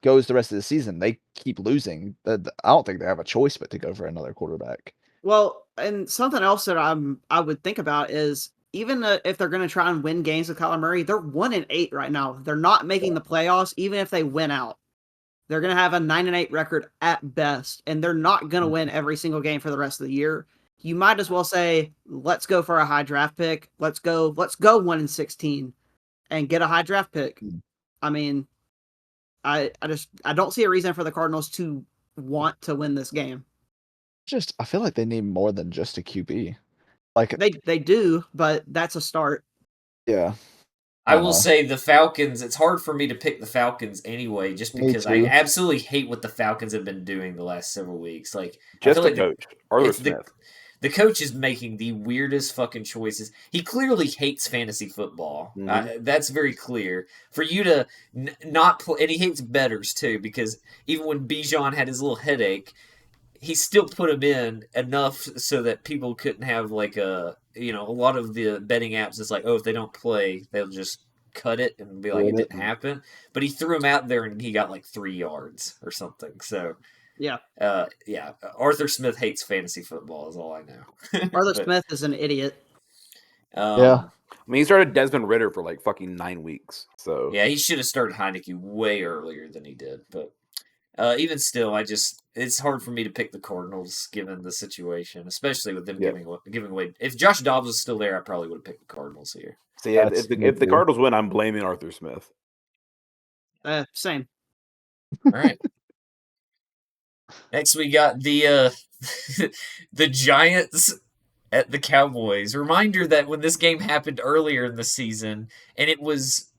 goes the rest of the season, they keep losing. I don't think they have a choice but to go for another quarterback. Well, and something else that I would think about is even if they're going to try and win games with Kyler Murray, they're 1-8 right now. They're not making the playoffs, even if they win out. They're going to have a 9-8 record at best, and they're not going to win every single game for the rest of the year. You might as well say, let's go for a high draft pick. Let's go 1-16 and get a high draft pick. I mean, I don't see a reason for the Cardinals to want to win this game. I feel like they need more than just a QB. Like they do, but that's a start. Yeah. I will say the Falcons, it's hard for me to pick the Falcons anyway, just because I absolutely hate what the Falcons have been doing the last several weeks. Like, just the coach, Arthur Smith. The coach is making the weirdest fucking choices. He clearly hates fantasy football. That's very clear. For you to not play, and he hates bettors too, because even when Bijan had his little headache, he still put him in enough so that people couldn't have like a lot of the betting apps. It's like, oh, if they don't play, they'll just cut it and be like, it didn't happen. But he threw him out there and he got like 3 yards or something. So yeah. Arthur Smith hates fantasy football is all I know. Arthur Smith is an idiot. Yeah. I mean, he started Desmond Ridder for like fucking 9 weeks. So yeah, he should have started Heineke way earlier than he did. But even still, it's hard for me to pick the Cardinals given the situation, especially with them giving away. If Josh Dobbs was still there, I probably would have picked the Cardinals here. So yeah, if the Cardinals win, I'm blaming Arthur Smith. Same. All right. Next, we got the the Giants at the Cowboys. Reminder that when this game happened earlier in the season, and it was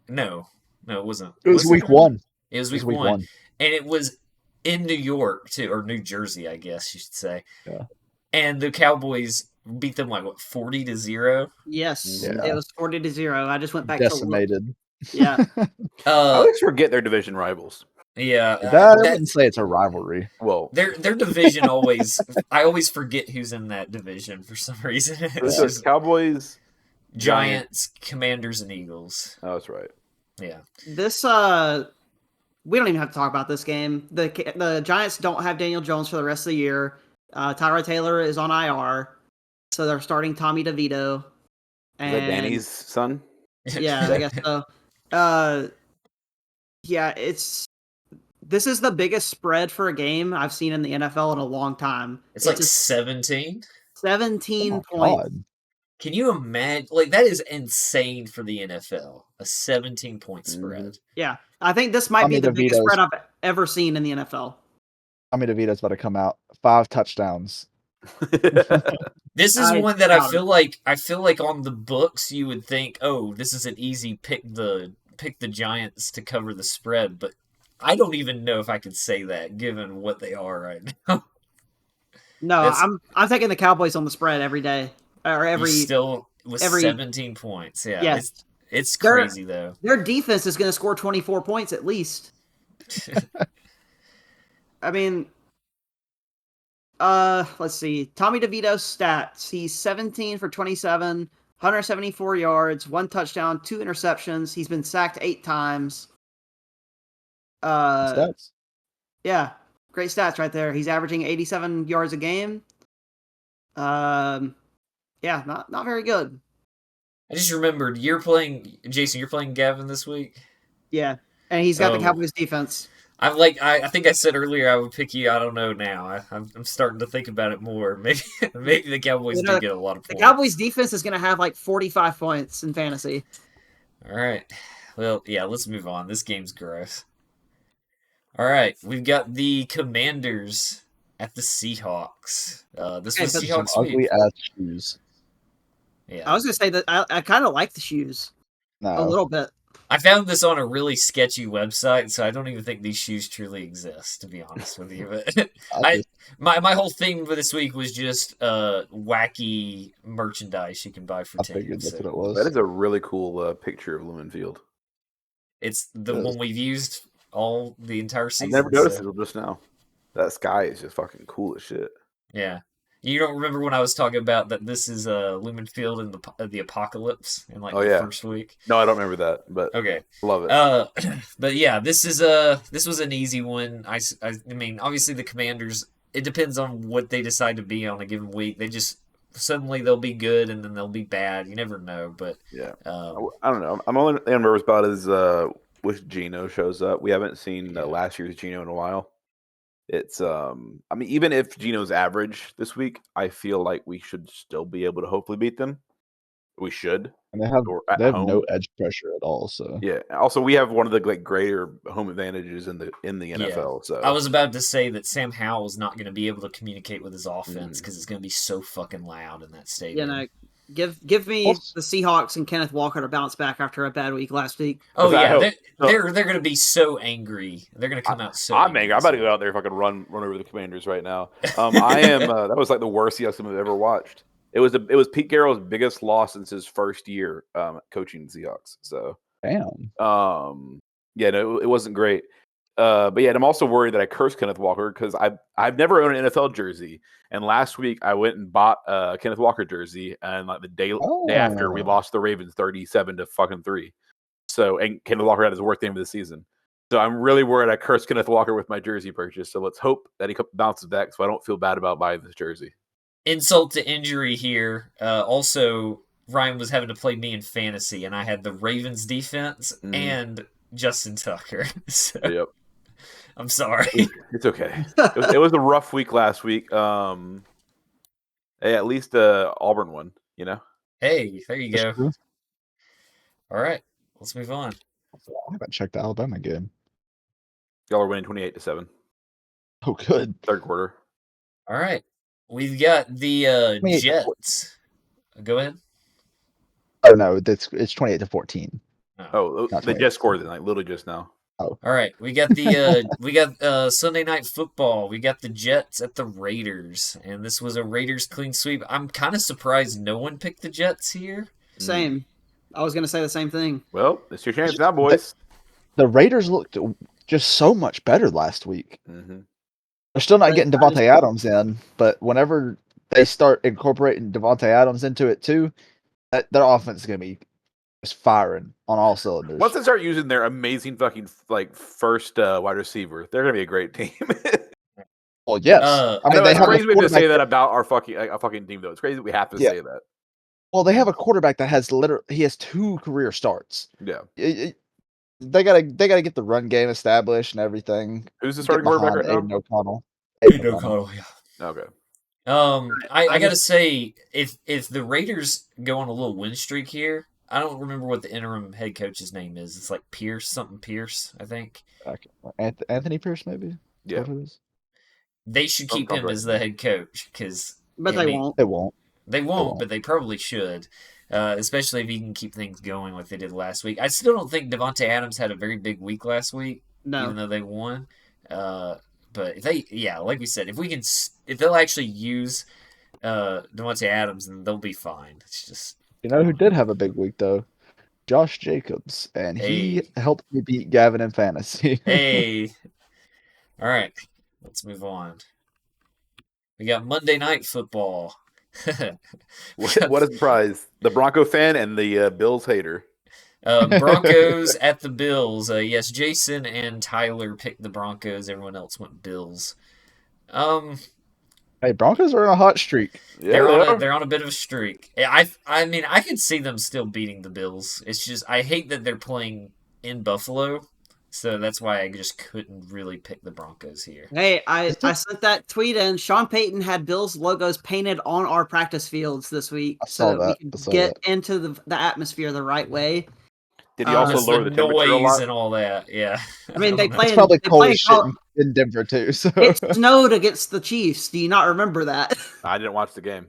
no, it wasn't. It was week 1. It was week one. And it was in New York, too, or New Jersey, I guess you should say. Yeah. And the Cowboys beat them, 40-0? Yes. Yeah. It was 40-0. I just went back decimated. Yeah. I always forget their division rivals. Yeah. I wouldn't say it's a rivalry. Well, their division always... I always forget who's in that division for some reason. It's just Cowboys, Giants, Commanders, and Eagles. Oh, that's right. Yeah. This... we don't even have to talk about this game. The Giants don't have Daniel Jones for the rest of the year. Tyrod Taylor is on IR, so they're starting Tommy DeVito. Is that Danny's son? Yeah, I guess so. This is the biggest spread for a game I've seen in the NFL in a long time. It's like 17? 17 points. God. Can you imagine? That is insane for the NFL. A 17-point spread. Yeah. I think this might be the biggest spread I've ever seen in the NFL. Tommy DeVito's about to come out. 5 touchdowns. This is one that I feel like on the books you would think, oh, this is an easy pick the Giants to cover the spread, but I don't even know if I could say that given what they are right now. No, I'm taking the Cowboys on the spread every day. Or every 17 points. Yeah. Yes. It's crazy though. Their defense is going to score 24 points at least. I mean, let's see. Tommy DeVito's stats. He's 17 for 27, 174 yards, 1 touchdown, 2 interceptions. He's been sacked 8 times. Stats. Yeah, great stats right there. He's averaging 87 yards a game. Yeah, not very good. I just remembered Jason, you're playing Gavin this week? Yeah, and he's got the Cowboys defense. I think I said earlier I would pick you. I don't know now. I'm starting to think about it more. Maybe the Cowboys do get a lot of points. The Cowboys defense is going to have like 45 points in fantasy. All right. Well, yeah, let's move on. This game's gross. All right, we've got the Commanders at the Seahawks. This was Seahawks ugly ass shoes. Yeah, I was going to say that I kind of like the shoes a little bit. I found this on a really sketchy website, so I don't even think these shoes truly exist, to be honest with you. But my whole theme for this week was just wacky merchandise you can buy for I figured tickets. that's what it was. That is a really cool picture of Lumen Field. It's the one we've used all the entire season. I never noticed it until just now. That sky is just fucking cool as shit. Yeah. You don't remember when I was talking about that this is Lumen Field in the apocalypse in like the first week? No, I don't remember that, but okay, love it. But yeah, this was an easy one. I mean, obviously the Commanders. It depends on what they decide to be on a given week. They just suddenly they'll be good and then they'll be bad. You never know. But yeah, I don't know. I'm only nervous about is which Geno shows up. We haven't seen last year's Geno in a while. It's I mean, even if Geno's average this week, I feel like we should still be able to hopefully beat them. We should. And they have no edge pressure at all. So yeah. Also, we have one of the greater home advantages in the NFL. So I was about to say that Sam Howell is not going to be able to communicate with his offense because it's going to be so fucking loud in that stadium. Yeah, no. Give me the Seahawks and Kenneth Walker to bounce back after a bad week last week. Oh yeah, they're going to be so angry. They're going to come out so. I'm angry. I'm about to go out there and fucking run over the Commanders right now. I am. That was like the worst Seahawks game I've ever watched. It was Pete Carroll's biggest loss since his first year coaching the Seahawks. So damn. Yeah, no, it wasn't great. But yeah, I'm also worried that I cursed Kenneth Walker because I've never owned an NFL jersey, and last week I went and bought a Kenneth Walker jersey, and like the day after we lost the Ravens 37-3. So and Kenneth Walker had his worst game of the season. So I'm really worried I cursed Kenneth Walker with my jersey purchase. So let's hope that he bounces back, so I don't feel bad about buying this jersey. Insult to injury here. Also, Ryan was having to play me in fantasy, and I had the Ravens defense and Justin Tucker. So. Yep. I'm sorry. It's okay. It was a rough week last week. Hey, at least Auburn won, you know? Hey, there you go. All right, let's move on. I haven't checked the Alabama game. Y'all are winning 28-7. Oh, good. Third quarter. All right. We've got the Jets. Go ahead. Oh, no, it's 28-14. Oh, they just scored like literally just now. Oh. All right, we got the Sunday Night Football. We got the Jets at the Raiders, and this was a Raiders clean sweep. I'm kind of surprised no one picked the Jets here. Same. I was going to say the same thing. Well, it's your chance now, boys. The Raiders looked just so much better last week. Mm-hmm. They're still not getting Devontae Adams in, but whenever they start incorporating Devontae Adams into it too, their offense is going to be just firing on all cylinders. Once they start using their amazing fucking first wide receiver, they're going to be a great team. Well, yes. I mean, it's crazy to say that about our fucking team, though. It's crazy that we have to say that. Well, they have a quarterback that has he has 2 career starts. Yeah. They gotta get the run game established and everything. Who's the starting quarterback right now? Aiden O'Connell. Aiden O'Connell, yeah. Okay. I gotta say, if the Raiders go on a little win streak here, I don't remember what the interim head coach's name is. It's like Pierce, I think. Anthony Pierce, maybe. Yeah. They should keep him as the head coach because. But they won't. They won't, but they probably should. Especially if he can keep things going like they did last week. I still don't think Devontae Adams had a very big week last week, even though they won. But if like we said, if they'll actually use Devontae Adams, then they'll be fine. It's just who did have a big week though, Josh Jacobs, and he helped me beat Gavin in fantasy. Hey, all right, let's move on. We got Monday Night Football. What a surprise! The Bronco fan and the Bills hater. Broncos at the Bills. Yes, Jason and Tyler picked the Broncos. Everyone else went Bills. Hey, Broncos are on a hot streak. Yeah, they're on a bit of a streak. I mean, I could see them still beating the Bills. It's just I hate that they're playing in Buffalo So that's why I just couldn't really pick the Broncos here. Hey, I sent that tweet in. Sean Payton had Bills logos painted on our practice fields this week so that we could get into the atmosphere the right way. Did he also lower the temperature a lot? And all that? Yeah. I mean, they play. It's probably cold as shit in Denver too. So it snowed against the Chiefs. Do you not remember that? I didn't watch the game.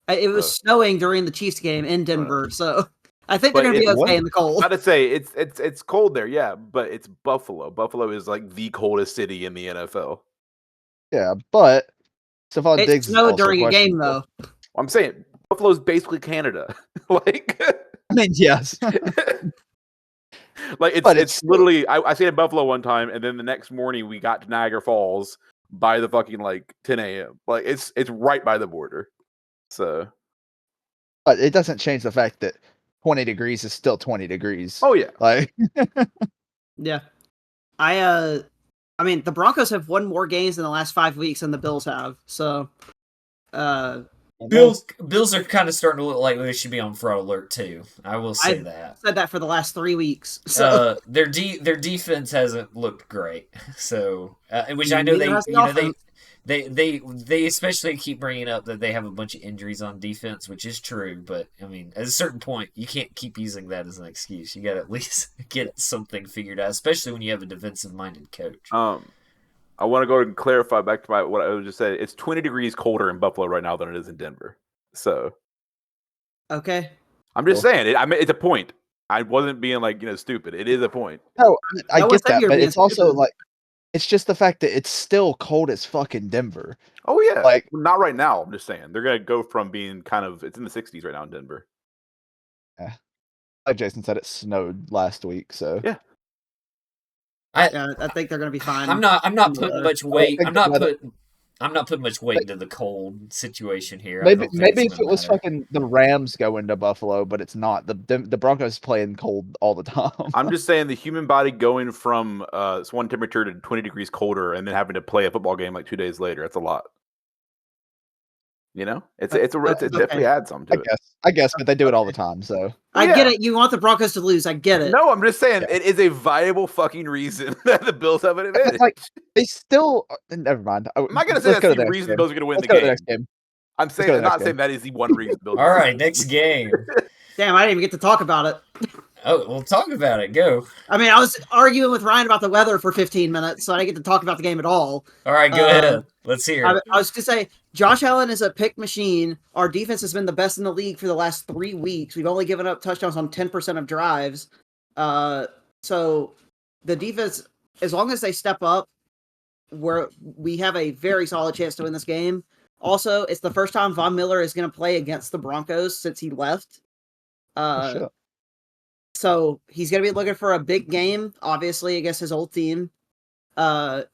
It was snowing during the Chiefs game in Denver, so I think they're going to be okay in the cold. I'd say it's cold there, yeah, but it's Buffalo. Buffalo is like the coldest city in the NFL. Yeah, but Stephon Diggs snowed during a game though. I'm saying Buffalo's basically Canada. Like, I mean, yes. Like it's literally. I stayed in Buffalo one time, and then the next morning we got to Niagara Falls by the fucking like 10 a.m. Like it's right by the border. So, but it doesn't change the fact that 20 degrees is still 20 degrees. Oh yeah, like yeah. I mean, the Broncos have won more games in the last 5 weeks than the Bills have. So, Bills are kind of starting to look like they should be on fraud alert too. I will say that. Said that for the last 3 weeks. So their defense hasn't looked great. So, which I know they especially keep bringing up that they have a bunch of injuries on defense, which is true. But I mean, at a certain point, you can't keep using that as an excuse. You got to at least get something figured out, especially when you have a defensive-minded coach. I want to go and clarify back to what I was just saying. It's 20 degrees colder in Buffalo right now than it is in Denver. So, okay, I'm just saying. I mean, it's a point. I wasn't being like stupid. It is a point. No, I get that, but it's also like it's just the fact that it's still cold as fuck in Denver. Oh yeah, like not right now. I'm just saying they're gonna go from being it's in the 60s right now in Denver. Yeah, like Jason said, it snowed last week. So yeah. I think they're going to be fine. I'm not putting much weight. I'm not putting much weight into the cold situation here. Maybe if it was fucking the Rams going to Buffalo, but it's not. The Broncos playing cold all the time. I'm just saying the human body going from one temperature to 20 degrees colder and then having to play a football game like 2 days later. That's a lot. It definitely adds something to it. I guess, but they do it all the time. So I get it. You want the Broncos to lose. I get it. No, I'm just saying it is a viable fucking reason that the Bills have an advantage. Like they still. Never mind. I'm not gonna say that's the reason the Bills are gonna win the game. I'm not saying that is the one reason. All right, next game. Damn, I didn't even get to talk about it. Oh, we'll talk about it. Go. I mean, I was arguing with Ryan about the weather for 15 minutes, so I didn't get to talk about the game at all. All right, go ahead. Let's hear it. I was going to say, Josh Allen is a pick machine. Our defense has been the best in the league for the last 3 weeks. We've only given up touchdowns on 10% of drives. So the defense, as long as they step up, we have a very solid chance to win this game. Also, it's the first time Von Miller is going to play against the Broncos since he left. Sure. So he's going to be looking for a big game, obviously, against his old team. And,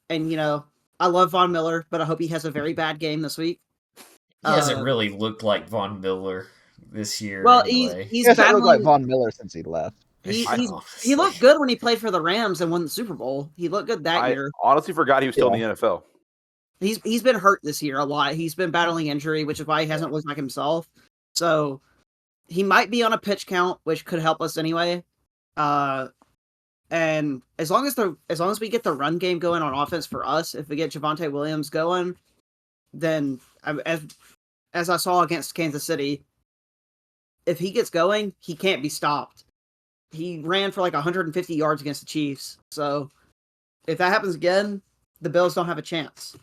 I love Von Miller, but I hope he has a very bad game this week. He hasn't really looked like Von Miller this year. Well, anyway. he's hasn't looked like Von Miller since he left. He looked good when he played for the Rams and won the Super Bowl. He looked good that year. I honestly forgot he was still in the NFL. He's been hurt this year a lot. He's been battling injury, which is why he hasn't looked like himself. So he might be on a pitch count, which could help us anyway. And as long as we get the run game going on offense for us, if we get Javonte Williams going, then as I saw against Kansas City, if he gets going, he can't be stopped. He ran for like 150 yards against the Chiefs. So if that happens again, the Bills don't have a chance.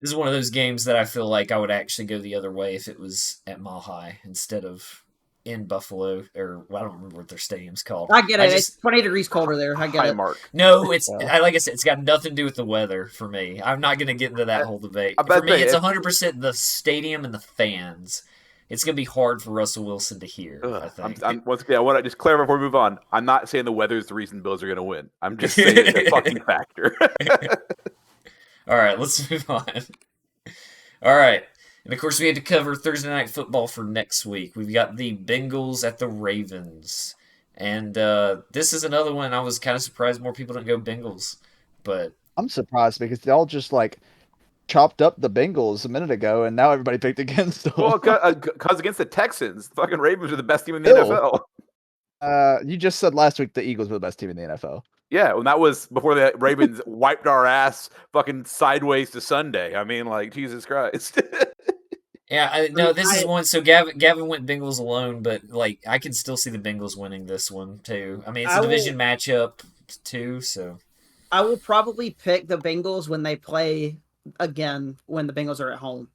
This is one of those games that I feel like I would actually go the other way if it was at Mile High instead of in Buffalo, or I don't remember what their stadium's called. I get it. It's 20 degrees colder there. I get it. Mark. No, it's like I said, it's got nothing to do with the weather for me. I'm not going to get into that whole debate. For me, it's 100% the stadium and the fans. It's going to be hard for Russell Wilson to hear, I think. Once again, I want to just clarify before we move on. I'm not saying the weather is the reason Bills are going to win. I'm just saying it's a fucking factor. All right, let's move on. All right. And, of course, we had to cover Thursday Night Football for next week. We've got the Bengals at the Ravens. And this is another one I was kind of surprised more people didn't go Bengals. But I'm surprised because they all just, chopped up the Bengals a minute ago, and now everybody picked against them. Well, because against the Texans, the fucking Ravens are the best team in the NFL. You just said last week the Eagles were the best team in the NFL. Yeah, when that was before the Ravens wiped our ass fucking sideways to Sunday. I mean, like, Jesus Christ. Yeah, no, this is one. So Gavin went Bengals alone, but like I can still see the Bengals winning this one too. I mean, it's a division matchup too, so I will probably pick the Bengals when they play again when the Bengals are at home.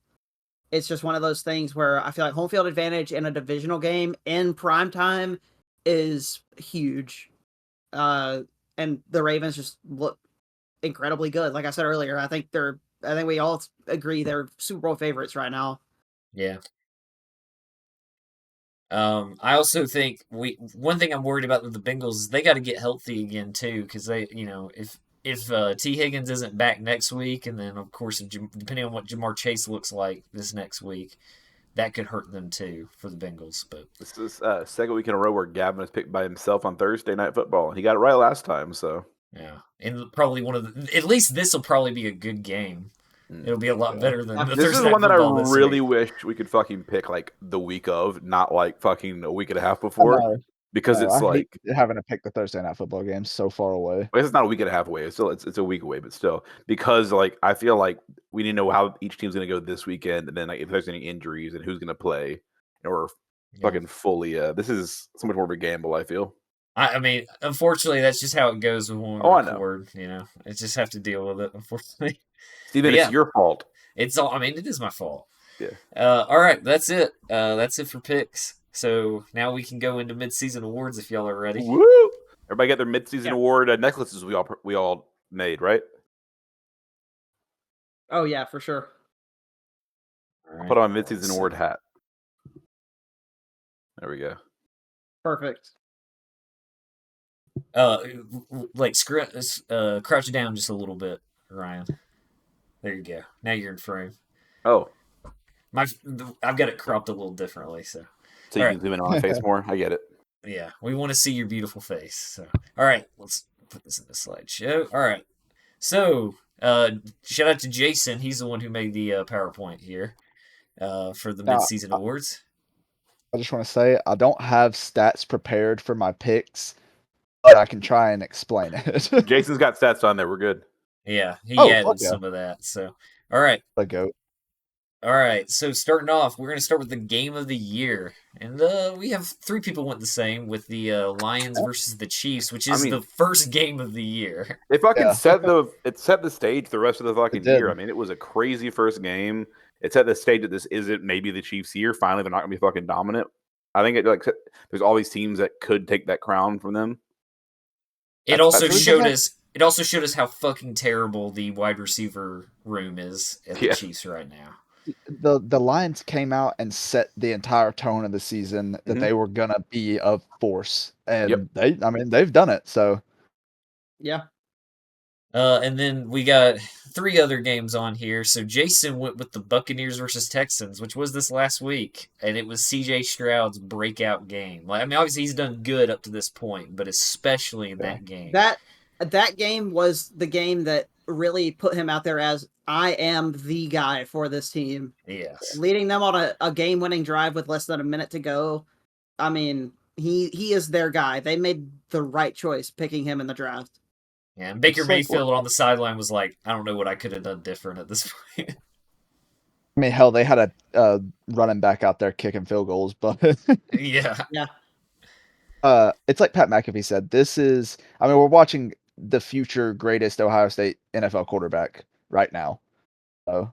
It's just one of those things where I feel like home field advantage in a divisional game in prime time is huge. And the Ravens just look incredibly good. Like I said earlier, I think we all agree they're Super Bowl favorites right now. Yeah. I also think one thing I'm worried about with the Bengals is they got to get healthy again too, because they, if T Higgins isn't back next week, and then of course depending on what Jamar Chase looks like this next week, that could hurt them too for the Bengals. But this is second week in a row where Gavin was picked by himself on Thursday Night Football, and he got it right last time. So yeah, and probably at least this will probably be a good game. It'll be a lot better than the this Thursday is one that I really week. wish we could fucking pick like the week of, not like fucking a week and a half before, because it's I like hate having to pick the Thursday Night Football game so far away. It's not a week and a half away. It's a week away, but still, because like I feel like we need to know how each team's going to go this weekend, and then like if there's any injuries and who's going to play, or fucking fully. This is so much more of a gamble. I feel. I mean, unfortunately, that's just how it goes when we record. I just have to deal with it. Unfortunately, Steven, it's your fault. It is my fault. Yeah. All right, that's it. That's it for picks. So now we can go into midseason awards if y'all are ready. Woo! Everybody got their midseason award necklaces we all made, right? Oh yeah, for sure. Right. I'll put on a midseason award hat. There we go. Perfect. Crouch down just a little bit, Ryan. There you go. Now you're in frame. Oh. I've got it cropped a little differently, so you can zoom in on my face more. I get it. Yeah, we want to see your beautiful face. So, all right, let's put this in the slideshow. All right, so shout out to Jason. He's the one who made the PowerPoint here for the midseason awards. I just want to say I don't have stats prepared for my picks, but I can try and explain it. Jason's got stats on there. We're good. Yeah, he added some of that. So, all right. Let go. All right, so starting off, we're going to start with the game of the year. And we have 3 people went the same with the Lions versus the Chiefs, which is the first game of the year. It fucking set the stage the rest of the fucking year. I mean, it was a crazy first game. It set the stage that this isn't maybe the Chiefs' year. Finally, they're not going to be fucking dominant. I think there's all these teams that could take that crown from them. It also showed us how fucking terrible the wide receiver room is at the Chiefs right now. The Lions came out and set the entire tone of the season that they were gonna be a force, and they've done it. So, yeah. And then we got 3 other games on here. So Jason went with the Buccaneers versus Texans, which was this last week, and it was CJ Stroud's breakout game. I mean, obviously he's done good up to this point, but especially in that game. That game was the game that really put him out there as I am the guy for this team. Yes. Leading them on a game-winning drive with less than a minute to go. I mean, he is their guy. They made the right choice picking him in the draft. Yeah, and Baker Mayfield on the sideline was like, I don't know what I could have done different at this point. I mean, hell, they had a running back out there kicking field goals, but yeah. It's like Pat McAfee said. We're watching the future greatest Ohio State NFL quarterback right now. So,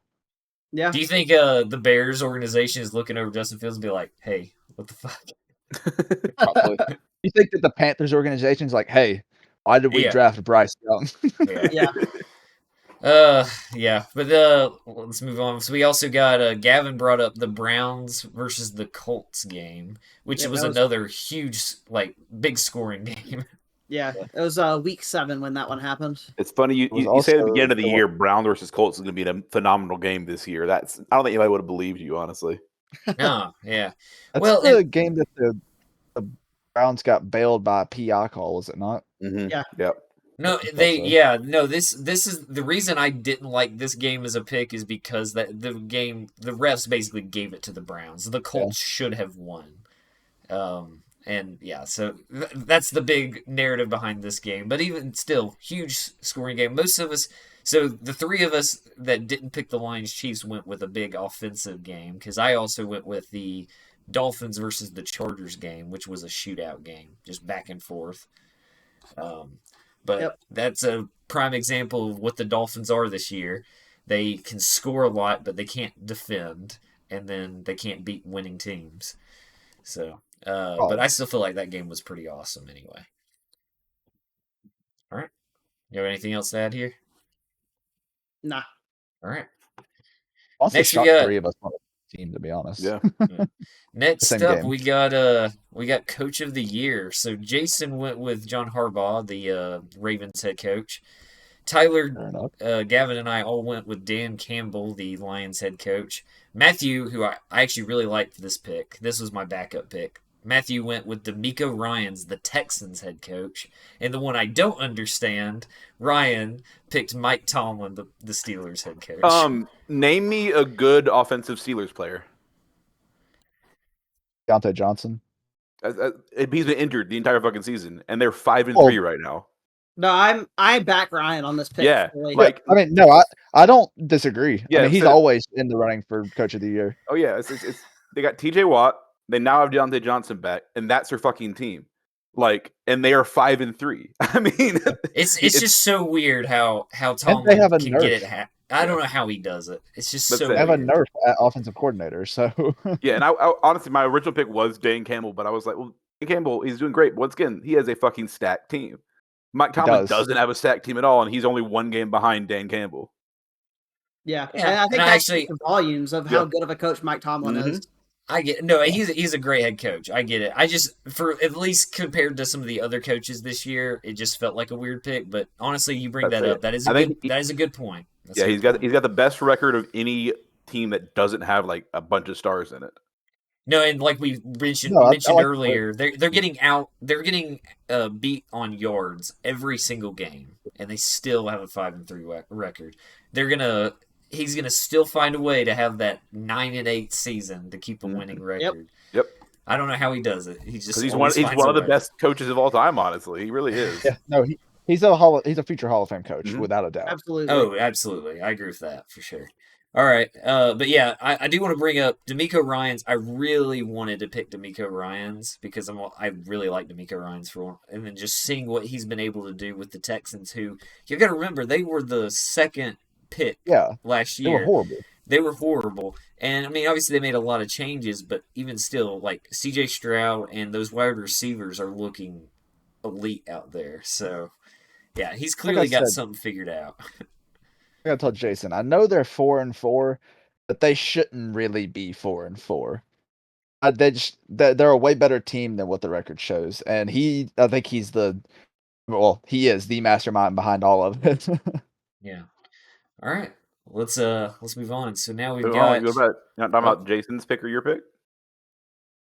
yeah. Do you think the Bears organization is looking over Justin Fields and be like, "Hey, what the fuck?" Probably. You think that the Panthers organization is like, "Hey, why did we draft Bryce Young?" But let's move on. So we also got Gavin brought up the Browns versus the Colts game, which was another huge, big scoring game. Yeah, it was week 7 when that one happened. It's funny you say at the beginning of the year, Browns versus Colts is going to be a phenomenal game this year. I don't think anybody would have believed you, honestly. No, yeah. That's the game that the Browns got bailed by a PI call, was it not? Mm-hmm. Yeah. Yep. No, this is the reason I didn't like this game as a pick is because the refs basically gave it to the Browns. The Colts should have won. And yeah, so that's the big narrative behind this game. But even still, huge scoring game. Most of us, so the three of us that didn't pick the Lions Chiefs went with a big offensive game because I also went with the Dolphins versus the Chargers game, which was a shootout game, just back and forth. But that's a prime example of what the Dolphins are this year. They can score a lot, but they can't defend, and then they can't beat winning teams. So. But I still feel like that game was pretty awesome anyway. All right. You have anything else to add here? Nah. All right. Also, Next shocked we got 3 of us on the team, to be honest. Yeah. Next Same up, game. we got Coach of the Year. So Jason went with John Harbaugh, the Ravens head coach. Tyler, Gavin, and I all went with Dan Campbell, the Lions head coach. Matthew, who I actually really liked this pick. This was my backup pick. Matthew went with D'Amico Ryans, the Texans head coach. And the one I don't understand, Ryan picked Mike Tomlin, the Steelers head coach. Name me a good offensive Steelers player. Deontay Johnson. He's been injured the entire fucking season, and they're 5-3 right now. No, I back Ryan on this pick. Yeah, I mean, no, I don't disagree. Yeah, I mean, he's always in the running for Coach of the Year. Oh yeah, it's they got TJ Watt. They now have Deontay Johnson back, and that's their fucking team. And they are 5-3. I mean, it's just so weird how Tomlin have a can nerf. get it. I don't know how he does it. It's just so. They have a weird. nerf at offensive coordinator, so yeah. And I honestly, my original pick was Dan Campbell, but I was like, well, Dan Campbell, he's doing great. Once again, he has a fucking stacked team. Mike Tomlin doesn't have a stacked team at all, and he's only one game behind Dan Campbell. Yeah. And I think that's the volumes of how good of a coach Mike Tomlin is. I get he's a great head coach. I get it. I just for at least compared to some of the other coaches this year, it just felt like a weird pick. But honestly, you bring that up. That is a good point. He's got the best record of any team that doesn't have like a bunch of stars in it. No, and like we mentioned earlier, they're getting beat on yards every single game, and they still have a 5-3 record. He's gonna still find a way to have that 9-8 season to keep a winning record. Yep. I don't know how he does it. He's one of the best coaches of all time. Honestly, he really is. Yeah. No, he's a future Hall of Fame coach without a doubt. Absolutely. Oh, absolutely. I agree with that for sure. All right. But yeah, I do want to bring up D'Amico Ryans. I really wanted to pick D'Amico Ryans because I really like D'Amico Ryans and then just seeing what he's been able to do with the Texans, who you got to remember they were the second pick last year. They were horrible. And I mean, obviously they made a lot of changes, but even still, like CJ Stroud and those wide receivers are looking elite out there. So yeah, he's clearly got something figured out. I gotta tell Jason, I know they're 4-4, but they shouldn't really be 4-4. They're a way better team than what the record shows, and I think he is the mastermind behind all of it. Yeah. All right, let's move on. So now we've got. You're not talking about Jason's pick or your pick.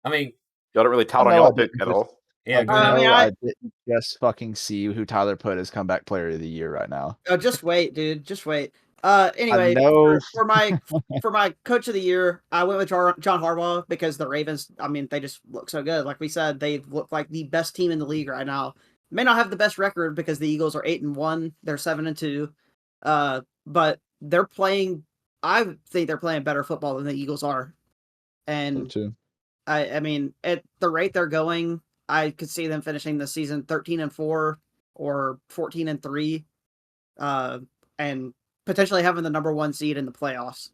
I mean, y'all don't really tout on y'all pick at all. Yeah, I didn't just fucking see who Tyler put as comeback player of the year right now. Oh, just wait, dude. Just wait. Anyway, for my coach of the year, I went with John Harbaugh because the Ravens, I mean, they just look so good. Like we said, they look like the best team in the league right now. May not have the best record because the Eagles are 8-1, they're 7-2. But they're playing. I think they're playing better football than the Eagles are, and I mean, at the rate they're going, I could see them finishing the season 13-4 or 14-3, and potentially having the number 1 seed in the playoffs.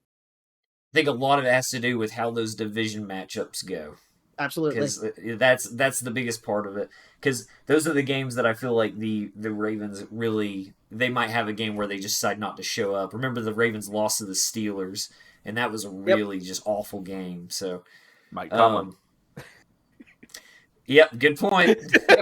I think a lot of it has to do with how those division matchups go. Absolutely, because that's the biggest part of it. Because those are the games that I feel like the Ravens really, they might have a game where they just decide not to show up. Remember, the Ravens lost to the Steelers, and that was a really just awful game. So, Mike Tomlin. Yep, good point.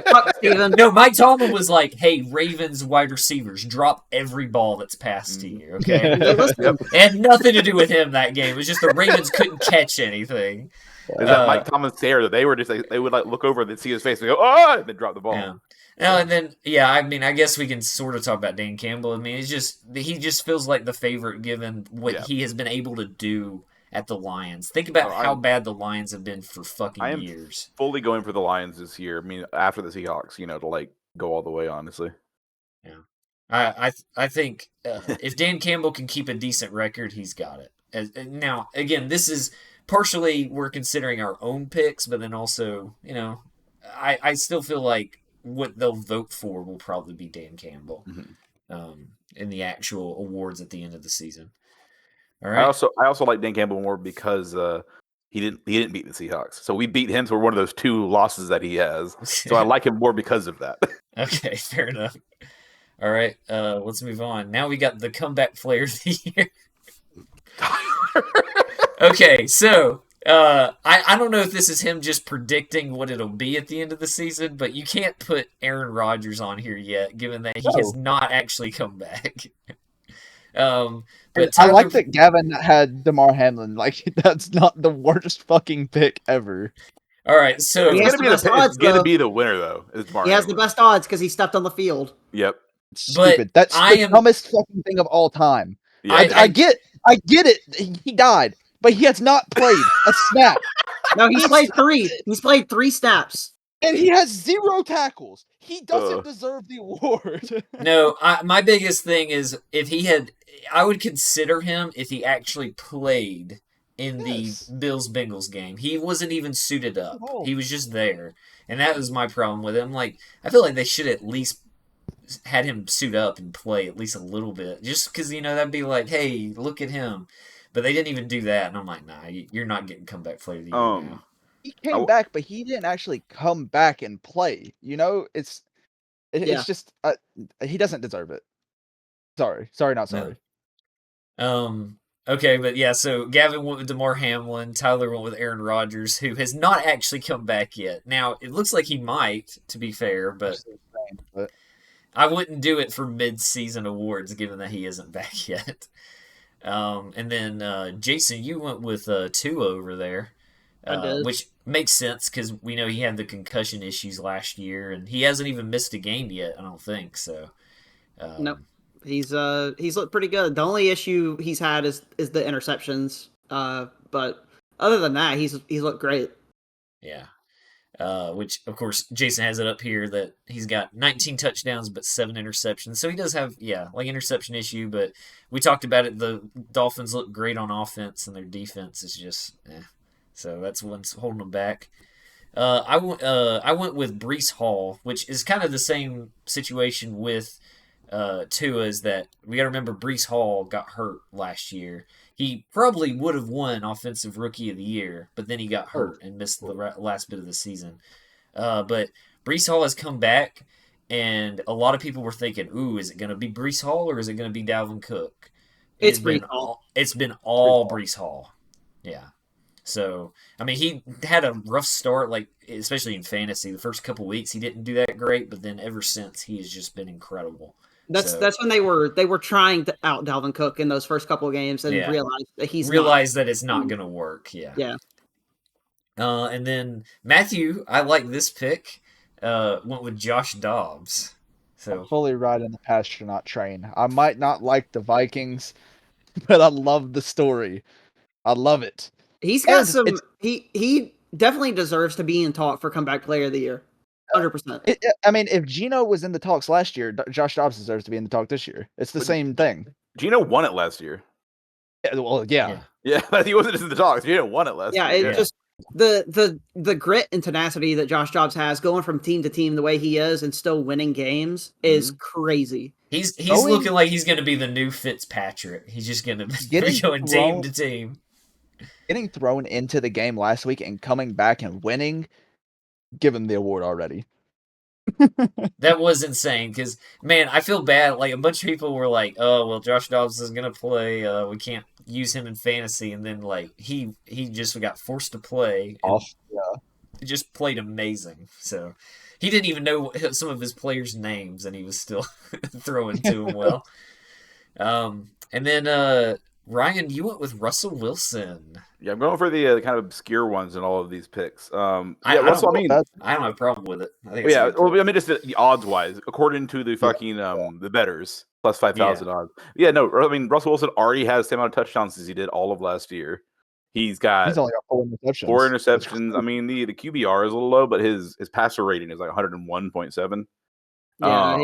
Fuck, Steven. No, Mike Tomlin was like, "Hey, Ravens wide receivers, drop every ball that's passed to you." Okay, it had nothing to do with him that game. It was just the Ravens couldn't catch anything. Is that Mike Tomlin stare that they were just like, they would like look over and see his face and go, "Oh!" and then drop the ball. Yeah. No, and then I mean, I guess we can sort of talk about Dan Campbell. I mean, he just feels like the favorite given what he has been able to do at the Lions. Think about how bad the Lions have been for fucking years. Fully going for the Lions this year. I mean, after the Seahawks, to like go all the way, honestly. Yeah. I think if Dan Campbell can keep a decent record, he's got it. Now, again, this is partially we're considering our own picks, but then also, I still feel like what they'll vote for will probably be Dan Campbell in the actual awards at the end of the season. All right. I also like Dan Campbell more because he didn't beat the Seahawks, so we beat him. So we're one of those 2 losses that he has. So I like him more because of that. Okay, fair enough. All right, let's move on. Now we got the comeback player of the year. Okay, so I don't know if this is him just predicting what it'll be at the end of the season, but you can't put Aaron Rodgers on here yet, given that he has not actually come back. But I like that Gavin had DeMar Hamlin. Like, that's not the worst fucking pick ever. All right, so it's going to be the winner, though. He has the best odds because he stepped on the field. Yep. Stupid. That's the dumbest fucking thing of all time. Yeah. I get it. He died, but he has not played a snap. No, he's played 3. He's played 3 snaps. And he has 0 tackles. He doesn't deserve the award. No, my biggest thing is I would consider him if he actually played in the Bills-Bengals game. He wasn't even suited up. He was just there. And that was my problem with him. Like, I feel like they should at least had him suit up and play at least a little bit. Just because, that'd be like, hey, look at him. But they didn't even do that. And I'm like, nah, you're not getting comeback player of the year now. He came back, but he didn't actually come back and play. It's just he doesn't deserve it. Sorry, not sorry. No. Okay, but yeah, so Gavin went with DeMar Hamlin, Tyler went with Aaron Rodgers, who has not actually come back yet. Now, it looks like he might, to be fair, but I wouldn't do it for mid-season awards, given that he isn't back yet. And then, Jason, you went with Tua over there, which makes sense, because we know he had the concussion issues last year, and he hasn't even missed a game yet, I don't think, so. Nope. He's looked pretty good. The only issue he's had is the interceptions. But other than that, he's looked great. Yeah. Which of course Jason has it up here that he's got 19 touchdowns but 7 interceptions. So he does have interception issue, but we talked about it. The Dolphins look great on offense and their defense is just so that's what's holding them back. I went with Breece Hall, which is kind of the same situation with Tua, is that we got to remember Breece Hall got hurt last year. He probably would have won Offensive Rookie of the Year, but then he got hurt and missed the last bit of the season. But Breece Hall has come back, and a lot of people were thinking, ooh, is it going to be Breece Hall or is it going to be Dalvin Cook? It's Breece Hall. It's been all Breece Hall. Yeah. So, I mean, he had a rough start, like especially in fantasy. The first couple weeks, he didn't do that great, but then ever since, he has just been incredible. That's when they were trying to out Dalvin Cook in those first couple of games and realized that that it's not going to work. Yeah. Yeah. And then Matthew, I like this pick. Went with Josh Dobbs. So I'm fully riding the astronaut train. I might not like the Vikings, but I love the story. I love it. He's got he definitely deserves to be in talk for comeback player of the year. 100%. I mean, if Geno was in the talks last year, Josh Dobbs deserves to be in the talk this year. It's the same thing. Geno won it last year. Yeah, well, yeah. He wasn't just in the talks. Geno won it last year. Yeah, just the grit and tenacity that Josh Dobbs has, going from team to team the way he is and still winning games is crazy. He's looking like he's going to be the new Fitzpatrick. He's just going to be going team to team. Getting thrown into the game last week and coming back and winning. Give him the award already. That was insane because, man, I feel bad. Like, a bunch of people were like, oh, well, Josh Dobbs is going to play. We can't use him in fantasy. And then, like, he just got forced to play. He just played amazing. So he didn't even know some of his players' names, and he was still throwing to him well. And then Ryan, you went with Russell Wilson. Yeah, I'm going for the kind of obscure ones in all of these picks. I don't have a problem with it. I think I mean, just the odds-wise, according to the fucking the bettors, plus 5,000 odds. Yeah, no, I mean, Russell Wilson already has the same amount of touchdowns as he did all of last year. He's got He's only got 4 interceptions. 4 interceptions. I mean, the QBR is a little low, but his passer rating is like 101.7. Yeah,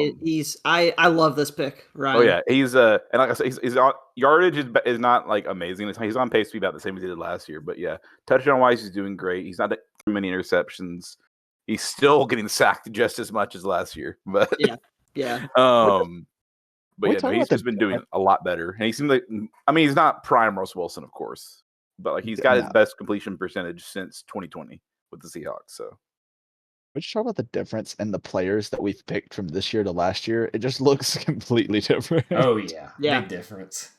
I love this pick, Ryan. Oh yeah, he's and like I said, his yardage is not like amazing. He's on pace to be about the same as he did last year. But yeah, touchdown wise, he's doing great. He's not too many interceptions. He's still getting sacked just as much as last year. But yeah. But yeah, no, he's just been doing a lot better. And he seems like, I mean, he's not prime Russell Wilson, of course, but like he's got his best completion percentage since 2020 with the Seahawks. So. We should talk about the difference in the players that we've picked from this year to last year. It just looks completely different. Oh, yeah. Big difference.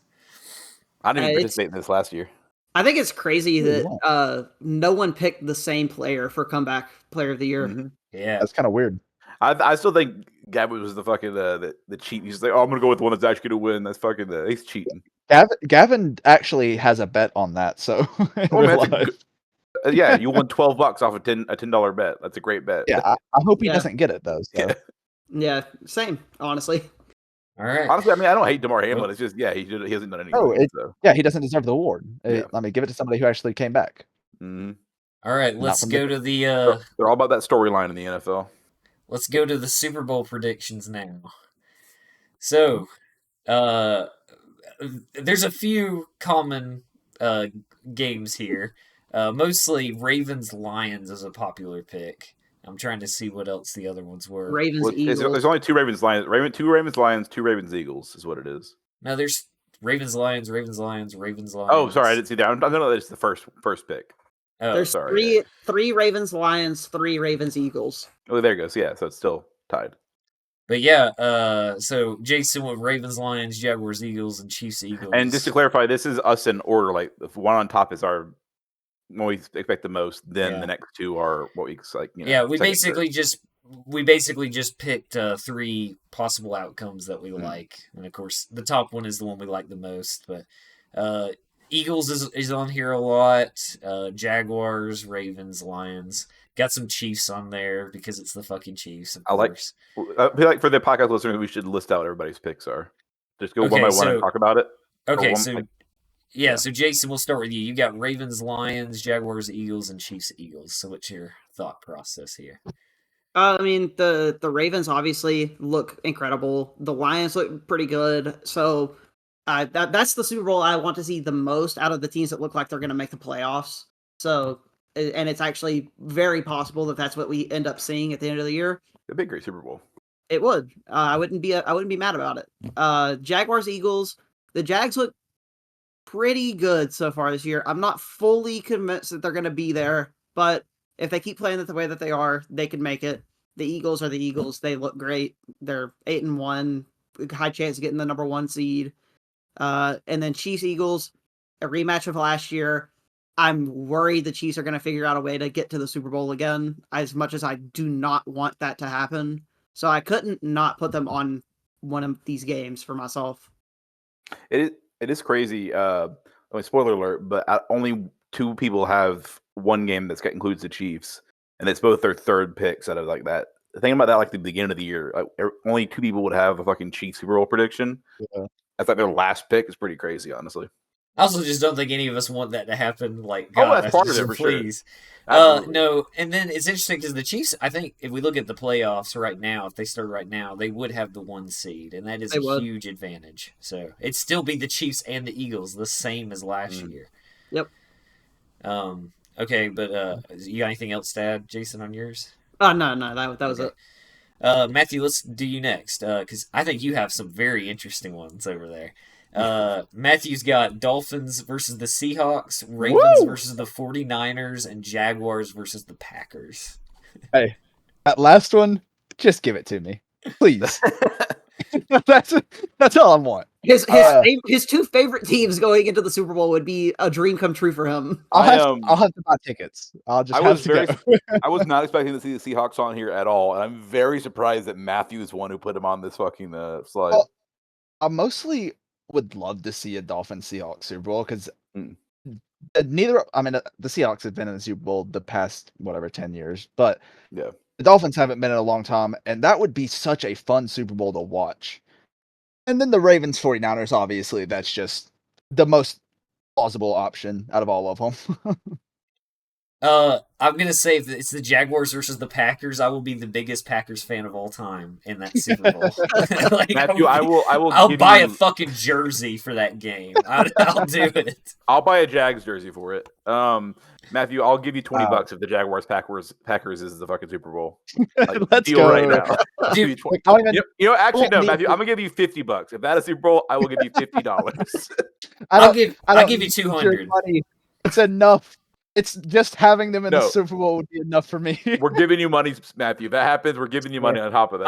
I didn't even participate in this last year. I think it's crazy that no one picked the same player for comeback player of the year. Mm-hmm. Yeah. That's kind of weird. I still think Gavin was the fucking the cheat. He's like, oh, I'm going to go with the one that's actually going to win. That's fucking he's cheating. Gavin actually has a bet on that. So, yeah, you won $12 off a $10 bet. That's a great bet. Yeah, I hope he doesn't get it though. So. Yeah, same. Honestly. All right. Honestly, I mean, I don't hate DeMar Hamlin. It's just he hasn't done anything. He doesn't deserve the award. I mean, give it to somebody who actually came back. Mm-hmm. All right, let's go to the. They're all about that storyline in the NFL. Let's go to the Super Bowl predictions now. So, there's a few common games here. Mostly Ravens-Lions is a popular pick. I'm trying to see what else the other ones were. Ravens-Eagles. There's only 2 Ravens-Lions. 2 Ravens-Lions, 2 Ravens-Eagles is what it is. No, there's Ravens-Lions, Ravens-Lions, Ravens-Lions. Oh, sorry, I didn't see that. I don't know that it's the first pick. Oh, there's three Ravens-Lions, 3 Ravens-Eagles. Oh, there it goes. Yeah, so it's still tied. But yeah, so Jason with Ravens, Lions, Jaguars, Eagles, and Chiefs, Eagles. And just to clarify, this is us in order. Like the one on top is our what we expect the most. Then the next 2 are what we like. We basically just picked 3 possible outcomes that we like, and of course the top one is the one we like the most. But Eagles is on here a lot. Jaguars, Ravens, Lions. Got some Chiefs on there because it's the fucking Chiefs, of course. I feel like for the podcast listeners, we should list out what everybody's picks are. Just go one by one and talk about it. Okay, so Jason, we'll start with you. You got Ravens, Lions, Jaguars, Eagles, and Chiefs, Eagles. So what's your thought process here? I mean, the Ravens obviously look incredible. The Lions look pretty good. So that's the Super Bowl I want to see the most out of the teams that look like they're going to make the playoffs. So, and it's actually very possible that that's what we end up seeing at the end of the year. It'd be a great Super Bowl. It would. I wouldn't be mad about it. Jaguars, Eagles. The Jags look pretty good so far this year. I'm not fully convinced that they're going to be there, but if they keep playing it the way that they are, they can make it. The Eagles are the Eagles. They look great. They're 8-1, high chance of getting the number 1 seed. And then Chiefs, Eagles, a rematch of last year. I'm worried the Chiefs are going to figure out a way to get to the Super Bowl again, as much as I do not want that to happen. So I couldn't not put them on one of these games for myself. It is crazy. I mean, spoiler alert, but only 2 people have one game that includes the Chiefs, and it's both their 3rd picks out of like that. The thing about that, like the beginning of the year, only 2 people would have a fucking Chiefs Super Bowl prediction. Yeah. That's like their last pick is pretty crazy, honestly. I also just don't think any of us want that to happen. Like, God, that's part of it for please. Sure. No, and then it's interesting because the Chiefs, I think, if we look at the playoffs right now, if they start right now, they would have the 1 seed, and that is a huge advantage. So it'd still be the Chiefs and the Eagles, the same as last year. Yep. Okay, but you got anything else to add, Jason, on yours? No, that was it. Matthew, let's do you next, because I think you have some very interesting ones over there. Matthew's got Dolphins versus the Seahawks, Ravens versus the 49ers, and Jaguars versus the Packers. Hey, that last one, just give it to me, please. That's all I want. His 2 favorite teams going into the Super Bowl would be a dream come true for him. I'll have to buy tickets. I was not expecting to see the Seahawks on here at all, and I'm very surprised that Matthew is one who put him on this fucking slide. Well, I mostly would love to see a Dolphins-Seahawks Super Bowl because the Seahawks have been in the Super Bowl the past 10 years, but yeah, the Dolphins haven't been in a long time, and that would be such a fun Super Bowl to watch. And then the Ravens 49ers, obviously, that's just the most plausible option out of all of them. I'm gonna say if it's the Jaguars versus the Packers, I will be the biggest Packers fan of all time in that Super Bowl. Matthew, I'll buy a fucking jersey for that game. I'll do it. I'll buy a Jags jersey for it. Matthew, I'll give you $20 if the Jaguars Packers is the fucking Super Bowl. Let's go right now. Dude, Actually, no, Matthew, I'm gonna give you $50. If that is Super Bowl, I will give you $50. I'll give you 200. It's enough. It's just having them in the Super Bowl would be enough for me. We're giving you money, Matthew. If that happens, we're giving you money on top of that.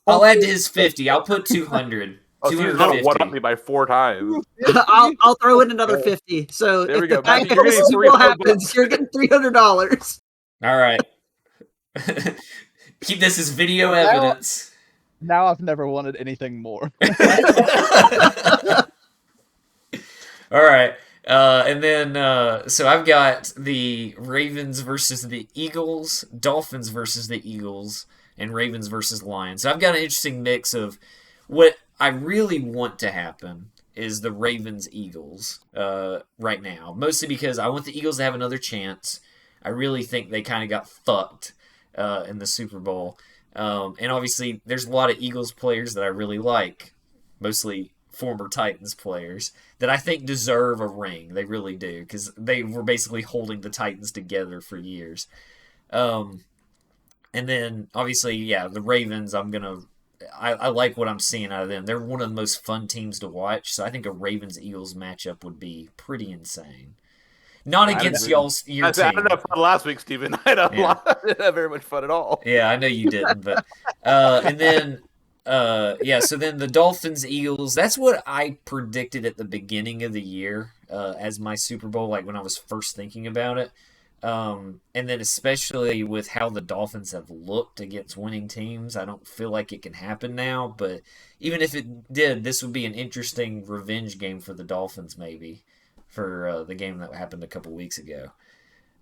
I'll add to his 50. I'll put 200. Oh, so you're gonna one up me by 4 times. I'll throw in another 50. So there if we go. the Packers Super Bowl happens, you're getting $300. All right. Keep this as video evidence. Now I've never wanted anything more. All right. And then, so I've got the Ravens versus the Eagles, Dolphins versus the Eagles, and Ravens versus Lions. So I've got an interesting mix of what I really want to happen is the Ravens-Eagles right now. Mostly because I want the Eagles to have another chance. I really think they kind of got fucked in the Super Bowl. And obviously, there's a lot of Eagles players that I really like, mostly former Titans players, that I think deserve a ring. They really do, because they were basically holding the Titans together for years. And then, obviously, the Ravens, I like what I'm seeing out of them. They're one of the most fun teams to watch, so I think a Ravens-Eagles matchup would be pretty insane. Not against your team. I didn't have fun last week, Steven. I didn't have very much fun at all. Yeah, I know you didn't, but and then so then the Dolphins-Eagles, that's what I predicted at the beginning of the year as my Super Bowl, like when I was first thinking about it. And then especially with how the Dolphins have looked against winning teams, I don't feel like it can happen now. But even if it did, this would be an interesting revenge game for the Dolphins, maybe, for the game that happened a couple weeks ago.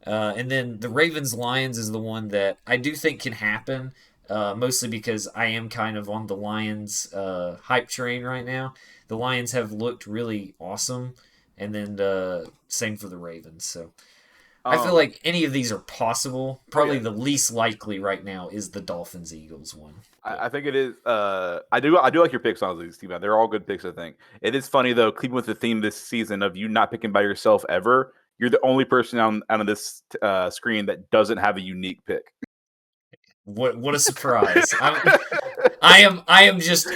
And then the Ravens-Lions is the one that I do think can happen, mostly because I am kind of on the Lions hype train right now. The Lions have looked really awesome, and then same for the Ravens. So I feel like any of these are possible. Probably the least likely right now is the Dolphins-Eagles one. I think it is. I do like your picks, honestly, Steve. They're all good picks, I think. It is funny, though, keeping with the theme this season of you not picking by yourself ever. You're the only person on this screen that doesn't have a unique pick. What a surprise! I'm just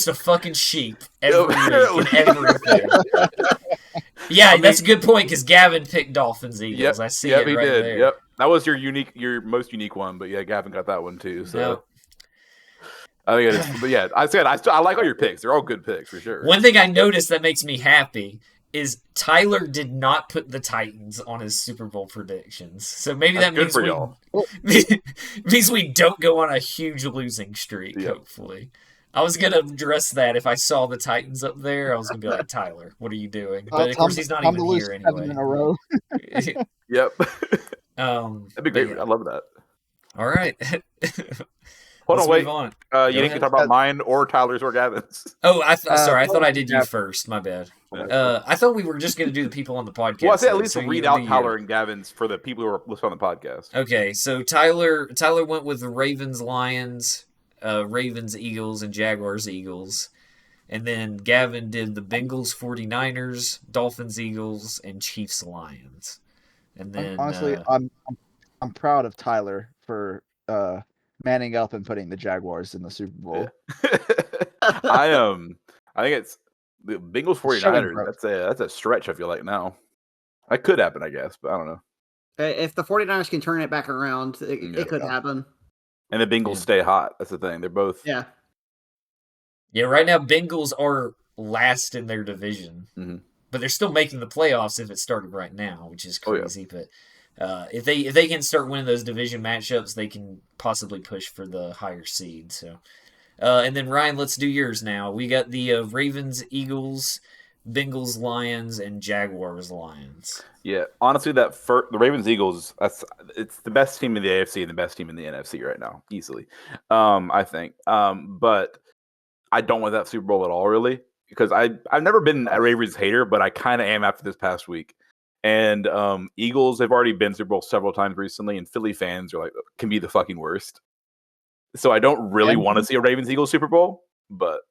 a fucking sheep every week in everything. Yeah, that's a good point because Gavin picked Dolphins-Eagles. Yep, I see it he right did. there. Yep, that was your most unique one. But yeah, Gavin got that one too. So. Yep. I think it is. But yeah, I like all your picks. They're all good picks for sure. One thing I noticed that makes me happy is Tyler did not put the Titans on his Super Bowl predictions. So maybe that means we don't go on a huge losing streak, hopefully. I was going to address that if I saw the Titans up there. I was going to be like, Tyler, what are you doing? But of course, he's not even here anyway. In a row. Yep. That'd be great. I love that. All right. Hold on, wait. Move on. You didn't talk about mine or Tyler's or Gavin's. Oh, sorry. I thought I did you first. My bad. I thought we were just going to do the people on the podcast. Well, I said at least read out Tyler and Gavin's for the people who are listening on the podcast. Okay, so Tyler went with the Ravens-Lions, Ravens-Eagles, and Jaguars-Eagles. And then Gavin did the Bengals-49ers, Dolphins-Eagles, and Chiefs-Lions. And then honestly, I'm proud of Tyler for manning up and putting the Jaguars in the Super Bowl. I think it's the Bengals 49ers. That's a stretch, I feel like now. That could happen, I guess, but I don't know. If the 49ers can turn it back around, it could happen. And the Bengals stay hot. That's the thing. They're both Yeah, right now Bengals are last in their division. Mm-hmm. But they're still making the playoffs if it started right now, which is crazy. But if they can start winning those division matchups, they can possibly push for the higher seed. So, and then Ryan, let's do yours now. We got the Ravens, Eagles, Bengals, Lions, and Jaguars, Lions. Yeah, honestly, the Ravens, Eagles, it's the best team in the AFC and the best team in the NFC right now, easily. I think. But I don't want that Super Bowl at all, really. because I've never been a Ravens hater, but I kind of am after this past week. And Eagles have already been Super Bowl several times recently, and Philly fans are like can be the fucking worst. So I don't really want to see a Ravens Eagles Super Bowl, but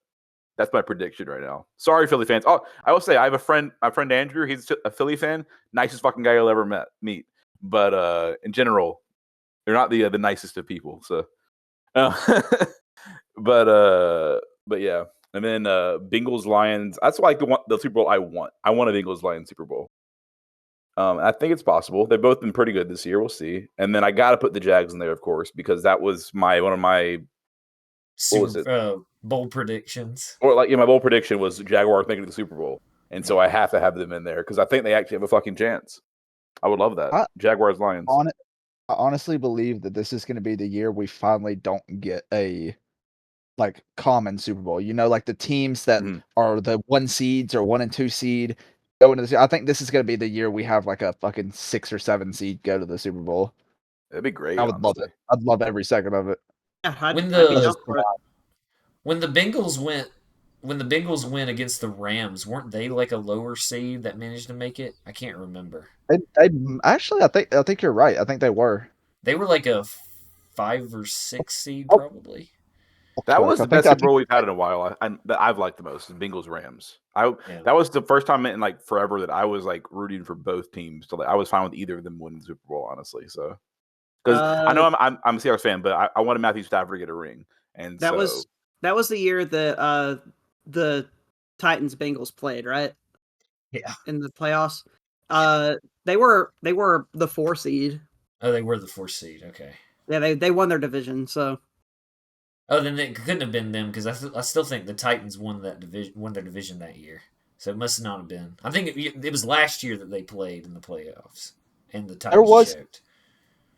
that's my prediction right now. Sorry, Philly fans. Oh, I will say I have a friend, my friend Andrew. He's a Philly fan, nicest fucking guy you'll ever meet. But in general, they're not the nicest of people. So, but yeah. And then Bengals Lions. That's like the Super Bowl I want. I want a Bengals Lions Super Bowl. I think it's possible. They've both been pretty good this year. We'll see. And then I got to put the Jags in there, of course, because that was one of my bold predictions. Or my bold prediction was Jaguars making the Super Bowl, and so I have to have them in there because I think they actually have a fucking chance. I would love that. Jaguars Lions. I honestly believe that this is going to be the year we finally don't get a common Super Bowl. Like the teams that are the 1 seeds or 1 and 2 seed go into the. I think this is going to be the year we have like a fucking 6 or 7 seed go to the Super Bowl. That'd be great. I would love it. I'd love every second of it. Yeah, when the Bengals went against the Rams, weren't they like a lower seed that managed to make it? I can't remember. They actually, I think you're right. I think they were. They were like a 5 or 6 seed, probably. That was the best Super Bowl we've had in a while. That I've liked the most is Bengals Rams. That was the first time in like forever that I was like rooting for both teams. So I was fine with either of them winning the Super Bowl, honestly. So because I know I'm a Seahawks fan, but I wanted Matthew Stafford to get a ring, and that was the year that the Titans Bengals played, right? Yeah, in the playoffs. They were the 4 seed. Oh, they were the 4 seed. Okay. Yeah, they won their division. So. Oh, then it couldn't have been them because I still think the Titans won their division that year. So it must not have been. I think it was last year that they played in the playoffs, and the Titans choked.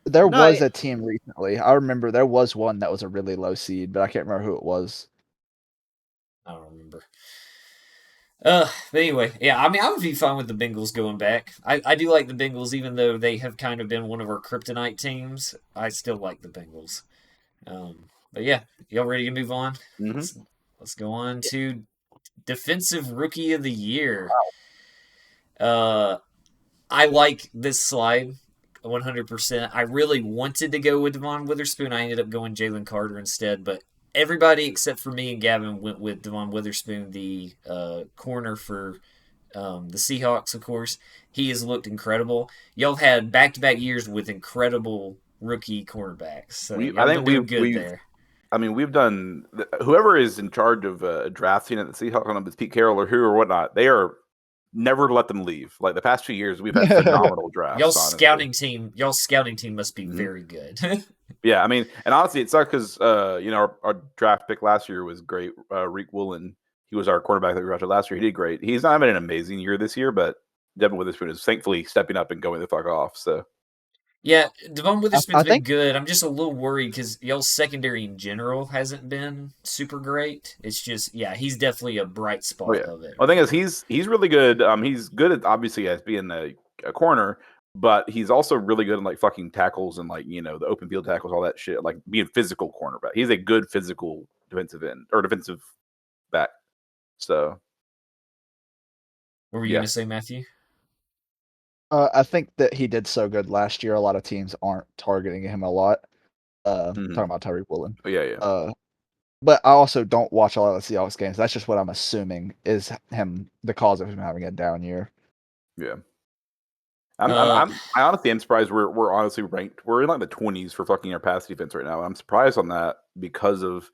There was a team recently. I remember there was one that was a really low seed, but I can't remember who it was. I don't remember. But anyway, yeah, I mean, I would be fine with the Bengals going back. I do like the Bengals, even though they have kind of been one of our kryptonite teams. I still like the Bengals. But yeah, y'all ready to move on? Mm-hmm. Let's go on to Defensive Rookie of the Year. Wow. I like this slide 100%. I really wanted to go with Devon Witherspoon. I ended up going Jalen Carter instead, but everybody except for me and Gavin went with Devon Witherspoon, the corner for the Seahawks, of course. He has looked incredible. Y'all had back-to-back years with incredible rookie cornerbacks. So I think we've good there. I mean, we've done whoever is in charge of drafting at the Seahawks, I don't know if it's Pete Carroll or who or whatnot. They are never let them leave. Like the past 2 years, we've had phenomenal drafts. Y'all's scouting team must be very good. Yeah, I mean, and honestly, it sucked because our draft pick last year was great. Reek Woolen, he was our quarterback that we drafted last year. He did great. He's not having an amazing year this year, but Devon Witherspoon is thankfully stepping up and going the fuck off. So. Yeah, Devon Witherspoon's been good. I'm just a little worried because y'all's secondary in general hasn't been super great. It's just, he's definitely a bright spot of it. Well, the thing is, he's really good. He's good at obviously as being a corner, but he's also really good in like fucking tackles and like the open field tackles, all that shit. Like being physical cornerback. He's a good physical defensive end or defensive back. So, what were you gonna say, Matthew? I think that he did so good last year. A lot of teams aren't targeting him a lot. Talking about Tyreek Woolen. Oh, yeah. But I also don't watch a lot of the Seahawks games. That's just what I'm assuming is the cause of him having a down year. Yeah. I honestly am surprised we're honestly ranked. We're in like the 20s for fucking our pass defense right now. I'm surprised on that because of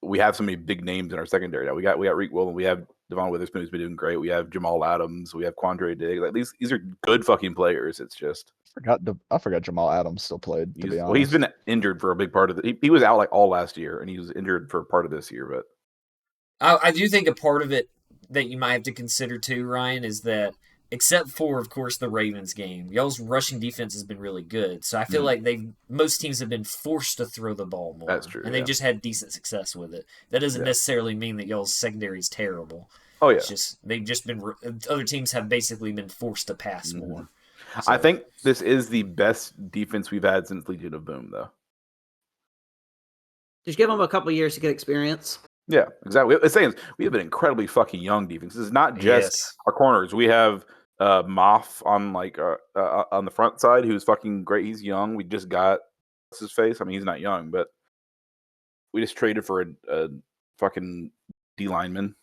we have so many big names in our secondary now. We got Reek Woolen, we have Devon Witherspoon who's been doing great. We have Jamal Adams, we have Quandre Diggs. Like these are good fucking players. It's just I forgot Jamal Adams still played. To be honest, well, he's been injured for a big part of it. He was out like all last year, and he was injured for part of this year. But I do think a part of it that you might have to consider too, Ryan, is that except for, of course, the Ravens game, y'all's rushing defense has been really good. So I feel like most teams have been forced to throw the ball more. That's true. And they've just had decent success with it. That doesn't necessarily mean that y'all's secondary is terrible. Oh, yeah. It's just, other teams have basically been forced to pass more. So, I think this is the best defense we've had since Legion of Boom, though. Just give them a couple of years to get experience. Yeah, exactly. The thing is, we have an incredibly fucking young defense. It's not just our corners. We have Moff on on the front side, who's fucking great. He's young. We just got what's his face. I mean, he's not young, but we just traded for a fucking D lineman.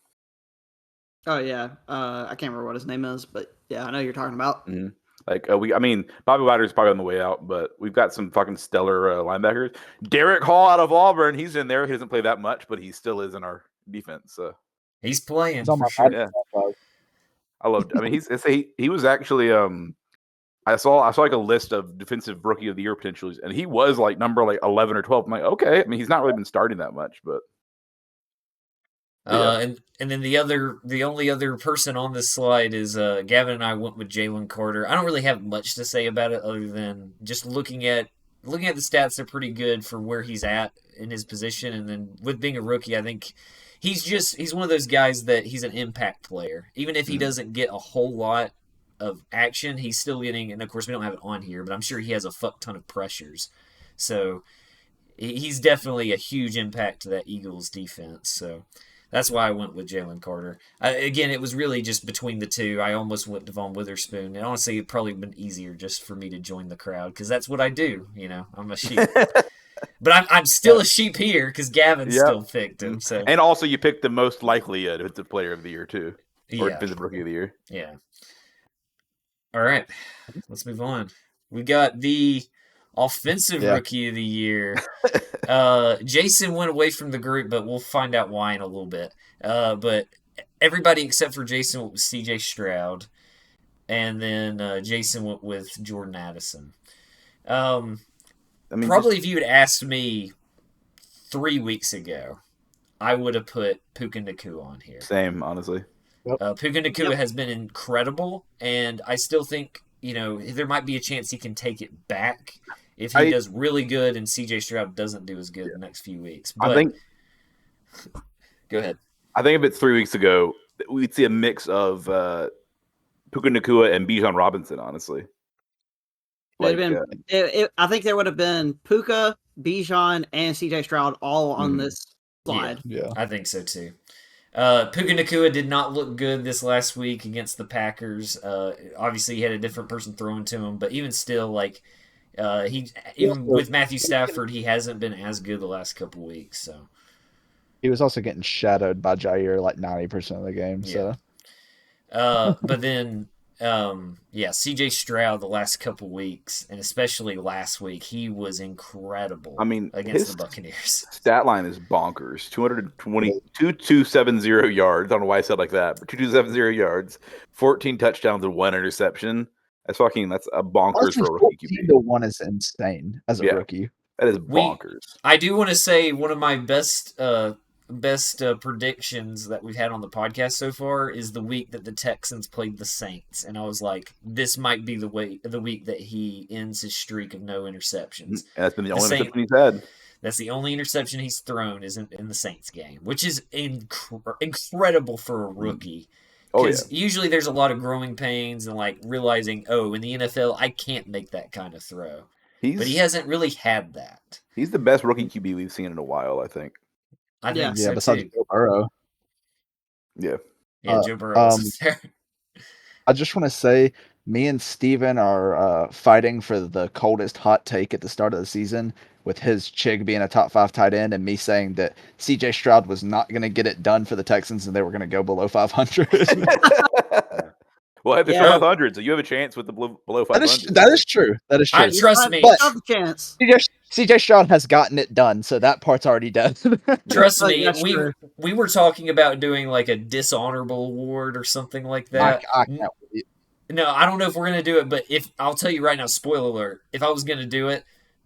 Oh yeah, I can't remember what his name is, but yeah, I know you're talking about. Mm-hmm. I mean, Bobby Wagner's probably on the way out, but we've got some fucking stellar linebackers. Derek Hall out of Auburn, he's in there. He doesn't play that much, but he still is in our defense. So. He's playing It's on for my sure. Yeah. I loved. I mean, he was actually. I saw like a list of defensive rookie of the year potentials, and he was like number 11 or 12. I'm like, okay. I mean, he's not really been starting that much, but. Yeah. And then the only other person on this slide is Gavin and I went with Jalen Carter. I don't really have much to say about it other than just looking at the stats. They're pretty good for where he's at in his position, and then with being a rookie, I think he's one of those guys that he's an impact player. Even if he doesn't get a whole lot of action, he's still getting. And of course, we don't have it on here, but I'm sure he has a fuck ton of pressures. So he's definitely a huge impact to that Eagles defense. So. That's why I went with Jalen Carter. Again, it was really just between the two. I almost went Devon Witherspoon. And honestly, it'd probably been easier just for me to join the crowd because that's what I do. You know, I'm a sheep. But I'm still a sheep here because Gavin still picked him. So. And also, you picked the most likely defensive player of the year, too. Or defensive rookie of the year. Yeah. All right. Let's move on. We got the offensive rookie of the year. Jason went away from the group, but we'll find out why in a little bit. But everybody except for Jason went with CJ Stroud, and then Jason went with Jordan Addison. Probably if you had asked me 3 weeks ago, I would have put Puka Nacua on here. Same, honestly. Puka Nacua has been incredible, and I still think there might be a chance he can take it back. If he does really good and CJ Stroud doesn't do as good the next few weeks. But, go ahead. I think if it's 3 weeks ago, we'd see a mix of Puka Nacua and Bijan Robinson, honestly. I think there would have been Puka, Bijan, and CJ Stroud all on this slide. Yeah, I think so too. Puka Nacua did not look good this last week against the Packers. Obviously, he had a different person throwing to him, but even still, with Matthew Stafford, he hasn't been as good the last couple weeks. So he was also getting shadowed by Jair 90% of the game. Yeah. So, but then, CJ Stroud the last couple weeks, and especially last week, he was incredible. Against the Buccaneers. Stat line is bonkers: 270 yards. I don't know why I said like that, but 2270 yards, 14 touchdowns, and 1 interception. That's a bonkers for a rookie QB. 14-1 is insane as a rookie. That is bonkers. I do want to say one of my best predictions that we've had on the podcast so far is the week that the Texans played the Saints, and I was like, this might be the week that he ends his streak of no interceptions. And that's been the only interception he's had. That's the only interception he's thrown is in the Saints game, which is incredible for a rookie. Because usually there's a lot of growing pains and realizing, in the NFL, I can't make that kind of throw. But he hasn't really had that. He's the best rookie QB we've seen in a while, I think. I think so besides too. Joe Burrow. Yeah, Joe Burrow is there. I just want to say, me and Steven are fighting for the coldest hot take at the start of the season, with his Chig being a top 5 tight end and me saying that CJ Stroud was not going to get it done for the Texans and they were going to go below 500. Well, they're 500, so you have a chance with the below 500. That is true. Trust me. But chance. CJ Stroud has gotten it done, so that part's already done. Trust me, we were talking about doing a dishonorable award or something like that. I can't wait. No, I don't know if we're going to do it, but I'll tell you right now, spoiler alert, if I was going to do it,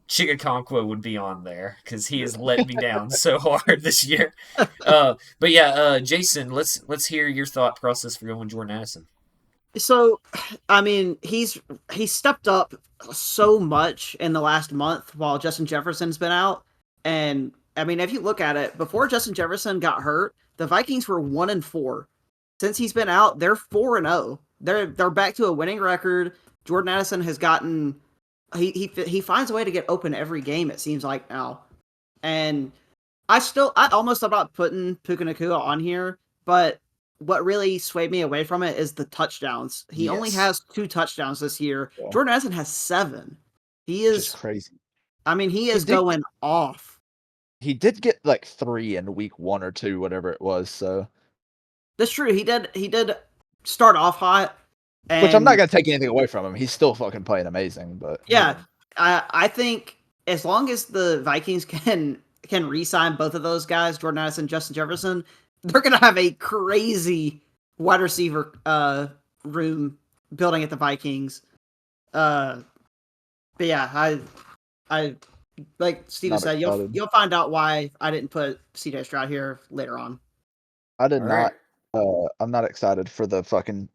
Chigakonkwo would be on there because he has let me down so hard this year. But yeah, Jason, let's hear your thought process for going Jordan Addison. So, he's stepped up so much in the last month while Justin Jefferson's been out. And if you look at it, before Justin Jefferson got hurt, the Vikings were 1-4. Since he's been out, they're 4-0. They're back to a winning record. Jordan Addison has gotten he finds a way to get open every game, it seems like now. And I almost thought about putting Puka Nacua on here, but what really swayed me away from it is the touchdowns. He only has 2 touchdowns this year. Yeah. Jordan Addison has 7. He is just crazy. I mean, he is going off. He did get like 3 in week 1 or 2, whatever it was. So that's true. He did start off hot, which I'm not gonna take anything away from him. He's still fucking playing amazing. But yeah, I think as long as the Vikings can re-sign both of those guys, Jordan Addison, Justin Jefferson, they're gonna have a crazy wide receiver room building at the Vikings. But yeah, I like Steven said, you'll find out why I didn't put CJ Stroud here later on. I did not. I'm not excited for the fucking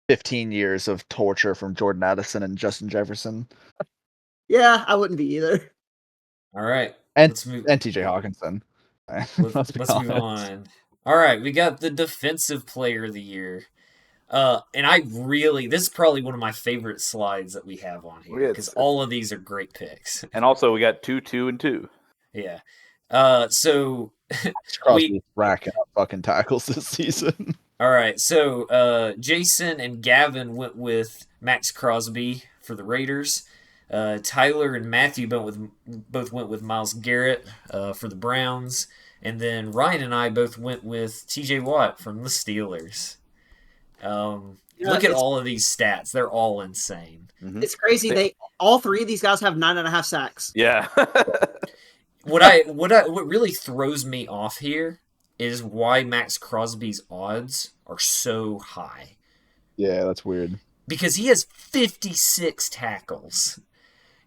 15 years of torture from Jordan Addison and Justin Jefferson. Yeah, I wouldn't be either. All right, and TJ Hawkinson. Let's move on. All right, we got the defensive player of the year. And this is probably one of my favorite slides that we have on here because all of these are great picks. And also we got 2, 2, and 2. Yeah. So Crosby's racking up fucking tackles this season. All right. So Jason and Gavin went with Max Crosby for the Raiders. Tyler and Matthew both went with Myles Garrett for the Browns. And then Ryan and I both went with TJ Watt from the Steelers. Look at all of these stats; they're all insane. Mm-hmm. It's crazy. All 3 of these guys have 9.5 sacks. Yeah. What really throws me off here is why Max Crosby's odds are so high. Yeah, that's weird. Because he has 56 tackles.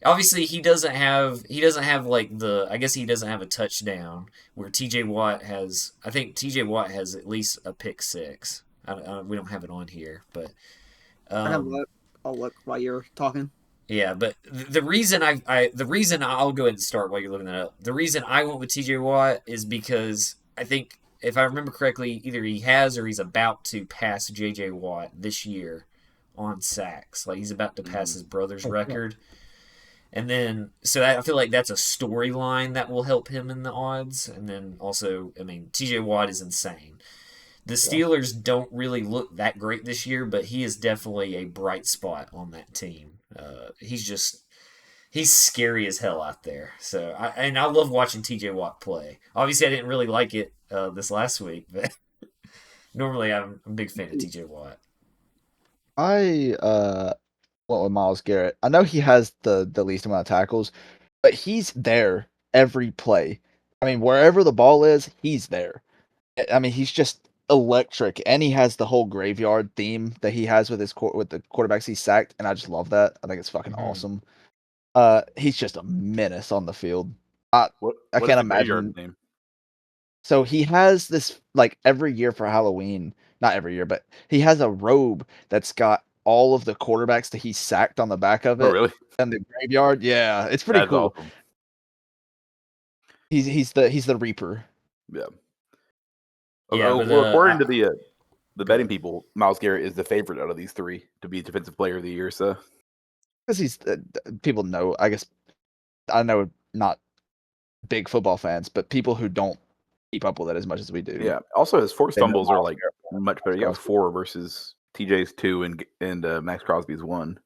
Obviously, he doesn't have I guess he doesn't have a touchdown where TJ Watt has. I think TJ Watt has at least a pick 6. We don't have it on here, but I'll look while you're talking. Yeah, but the reason I'll go ahead and start while you're looking that up. The reason I went with TJ Watt is because I think if I remember correctly, either he has or he's about to pass JJ Watt this year on sacks. Like he's about to pass his brother's record. And then, so I feel like that's a storyline that will help him in the odds. And then also, I mean, TJ Watt is insane. The Steelers don't really look that great this year, but he is definitely a bright spot on that team. He's scary as hell out there. So, I love watching TJ Watt play. Obviously, I didn't really like it this last week, but normally I'm a big fan of TJ Watt. I went with Myles Garrett. I know he has the least amount of tackles, but he's there every play. I mean, wherever the ball is, he's there. I mean, he's just electric, and he has the whole graveyard theme that he has with the quarterbacks he's sacked, and I just love that. I think it's fucking awesome. He's just a menace on the field. I can't imagine. So he has this like every year for Halloween, not every year, but he has a robe that's got all of the quarterbacks that he sacked on the back of it. Oh, really? And the graveyard, yeah, it's pretty cool. Awesome. He's the Reaper. Yeah. Yeah, according to the betting people, Myles Garrett is the favorite out of these 3 to be Defensive Player of the Year. So, because he's people know. I guess I know not big football fans, but people who don't keep up with it as much as we do. Yeah. Also, his forced fumbles are like much better. You got 4 versus TJ's 2 and Max Crosby's 1.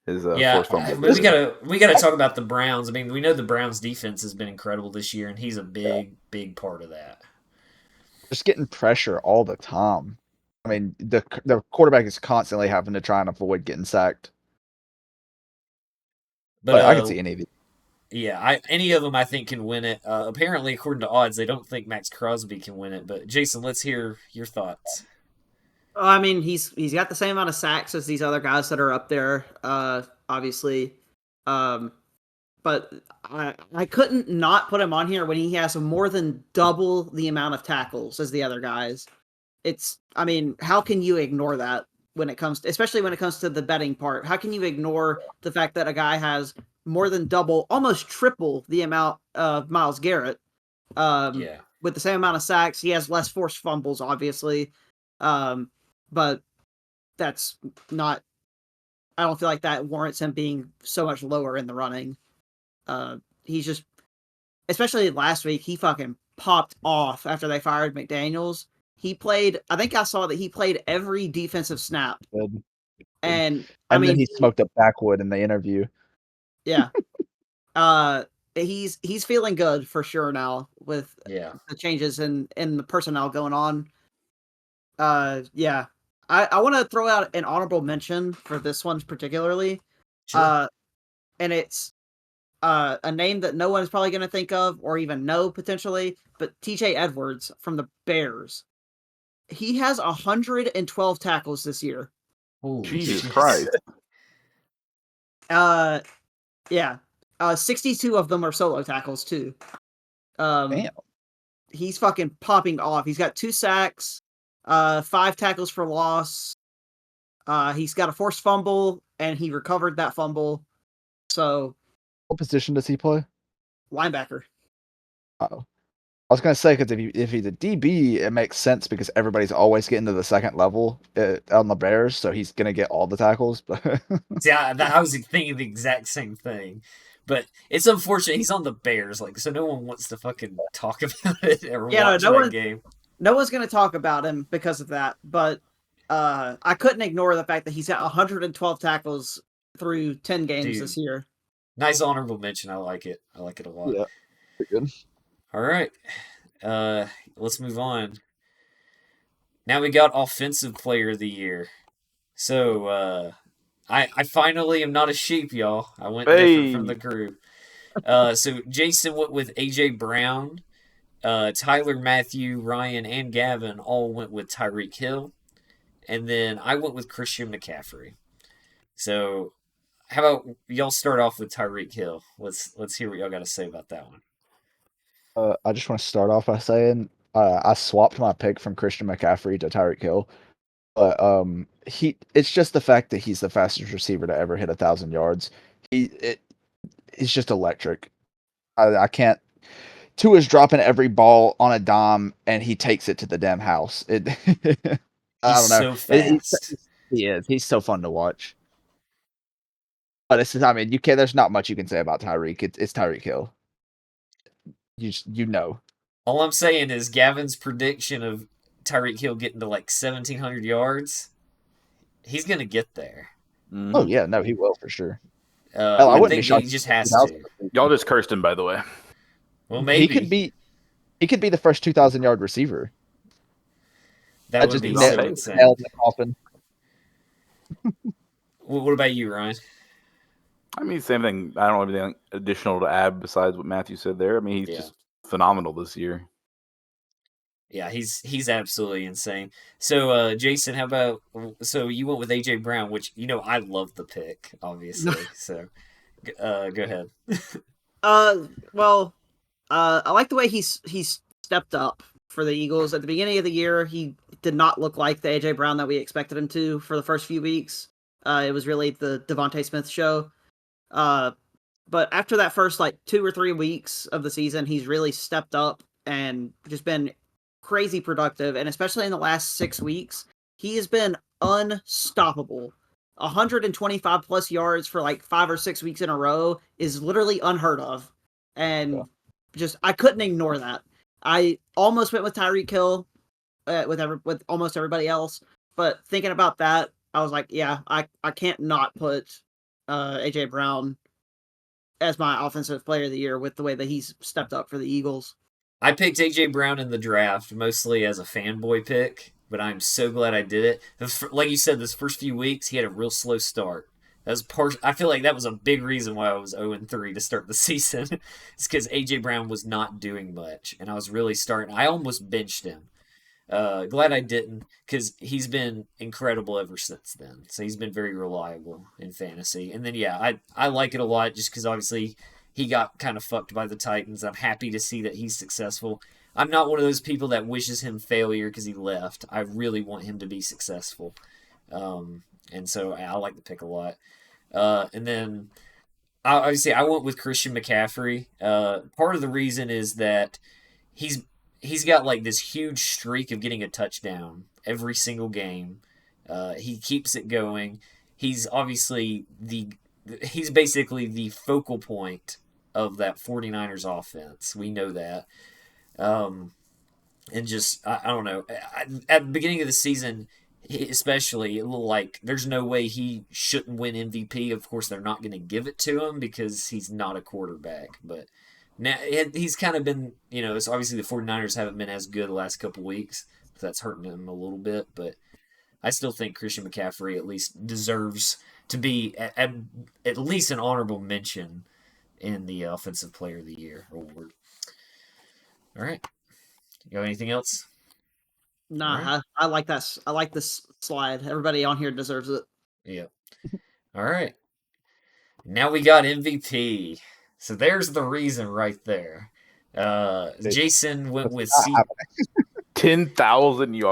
His forced fumbles. We gotta talk about the Browns. I mean, we know the Browns defense has been incredible this year, and he's a big part of that. Just getting pressure all the time. I mean, the quarterback is constantly having to try and avoid getting sacked. But I can see any of these. Yeah, any of them I think can win it. Apparently, according to odds, they don't think Max Crosby can win it. But Jason, let's hear your thoughts. I mean, he's got the same amount of sacks as these other guys that are up there, obviously. But I couldn't not put him on here when he has more than double the amount of tackles as the other guys. I mean, how can you ignore that especially when it comes to the betting part? How can you ignore the fact that a guy has more than double, almost triple the amount of Myles Garrett? With the same amount of sacks, he has less forced fumbles, obviously. But that's not. I don't feel like that warrants him being so much lower in the running. He's just especially last week, he fucking popped off after they fired McDaniels. He played. I think I saw that he played every defensive snap, Good. and Then he smoked a backwood in the interview. Yeah. He's feeling good for sure now with the changes in the personnel going on. Yeah. I want to throw out an honorable mention for this one particularly. Sure. And it's a name that no one's probably going to think of or even know potentially, but TJ Edwards from the Bears. He has 112 tackles this year. Holy Jesus shit. Christ. Yeah. 62 of them are solo tackles too. Damn. He's fucking popping off. He's got 2 sacks, 5 tackles for loss. He's got a forced fumble, and he recovered that fumble. So, what position does he play? Linebacker. Oh, I was gonna say because if he's a DB, it makes sense because everybody's always getting to the second level on the Bears, so he's gonna get all the tackles. But See, I was thinking the exact same thing. But it's unfortunate he's on the Bears, so no one wants to fucking talk about it or watch that game. No one's going to talk about him because of that, but I couldn't ignore the fact that he's got 112 tackles through 10 games this year. Nice honorable mention. I like it. I like it a lot. Yeah, pretty good. All right. Let's move on. Now we got Offensive Player of the Year. So, I finally am not a sheep, y'all. I went different from the group. So Jason went with AJ Brown. Tyler, Matthew, Ryan, and Gavin all went with Tyreek Hill. And then I went with Christian McCaffrey. So how about y'all start off with Tyreek Hill? Let's hear what y'all got to say about that one. I just want to start off by saying I swapped my pick from Christian McCaffrey to Tyreek Hill. But it's just the fact that he's the fastest receiver to ever hit 1,000 yards. He's just electric. I can't. Tua's dropping every ball on a dime, and he takes it to the damn house. I don't know. So fast. He is. He's so fun to watch. But you can't. There's not much you can say about Tyreek. It's Tyreek Hill. You know. All I'm saying is Gavin's prediction of Tyreek Hill getting to 1,700 yards, he's gonna get there. Mm-hmm. Oh yeah, no, he will for sure. I wouldn't think he just has to. Y'all just cursed him, by the way. Well, maybe he could be the first 2,000-yard receiver. That would be so insane. Nailed in the coffin. What about you, Ryan? I mean, same thing. I don't have anything additional to add besides what Matthew said there. I mean, he's just phenomenal this year. Yeah, he's absolutely insane. So, Jason, how about you went with AJ Brown, which I love the pick, obviously. So, go ahead. Well, I like the way he's stepped up for the Eagles. At the beginning of the year, he did not look like the AJ Brown that we expected him to for the first few weeks. It was really the Devontae Smith show. But after that first 2 or 3 weeks of the season, he's really stepped up and just been crazy productive. And especially in the last 6 weeks, he has been unstoppable. 125 plus yards for 5 or 6 weeks in a row is literally unheard of. And I couldn't ignore that. I almost went with Tyreek Hill with almost everybody else. But thinking about that, I was like, yeah, I can't not put AJ Brown as my offensive player of the year with the way that he's stepped up for the Eagles. I picked AJ Brown in the draft mostly as a fanboy pick, but I'm so glad I did it. Like you said, this first few weeks he had a real slow start. I feel like that was a big reason why I was 0-3 to start the season. It's because AJ Brown was not doing much, and I was really starting. I almost benched him. Glad I didn't, because he's been incredible ever since then. So he's been very reliable in fantasy. And then I like it a lot just because obviously he got kind of fucked by the Titans. I'm happy to see that he's successful. I'm not one of those people that wishes him failure because he left. I really want him to be successful. And so I like the pick a lot. And then obviously I went with Christian McCaffrey. Part of the reason is that he's got this huge streak of getting a touchdown every single game. He keeps it going. He's obviously he's basically the focal point of that 49ers offense. We know that. And just, I don't know. At the beginning of the season, especially, it looked like there's no way he shouldn't win MVP. Of course, they're not going to give it to him because he's not a quarterback. But now he's kind of been, it's obviously the 49ers haven't been as good the last couple weeks. So that's hurting him a little bit. But I still think Christian McCaffrey at least deserves to be at least an honorable mention in the Offensive Player of the Year award. All right. You got anything else? Nah, right. I like that. I like this slide. Everybody on here deserves it. Yeah. All right. Now we got MVP. So there's the reason right there. Jason went with 10,000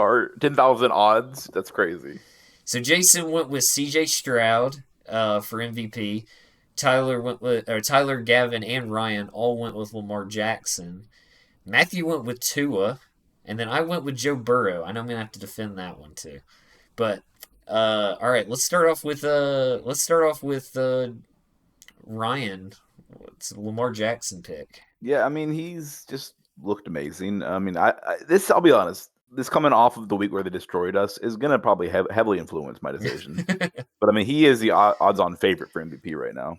odds. That's crazy. So Jason went with CJ Stroud for MVP. Tyler, Gavin, and Ryan all went with Lamar Jackson. Matthew went with Tua, and then I went with Joe Burrow. I know I'm gonna have to defend that one too. But all right, let's start off with Ryan. What's Lamar Jackson pick? Yeah, I mean he's just looked amazing. I mean, I'll be honest. This coming off of the week where they destroyed us is gonna probably heavily influence my decision. But I mean, he is the odds-on favorite for MVP right now.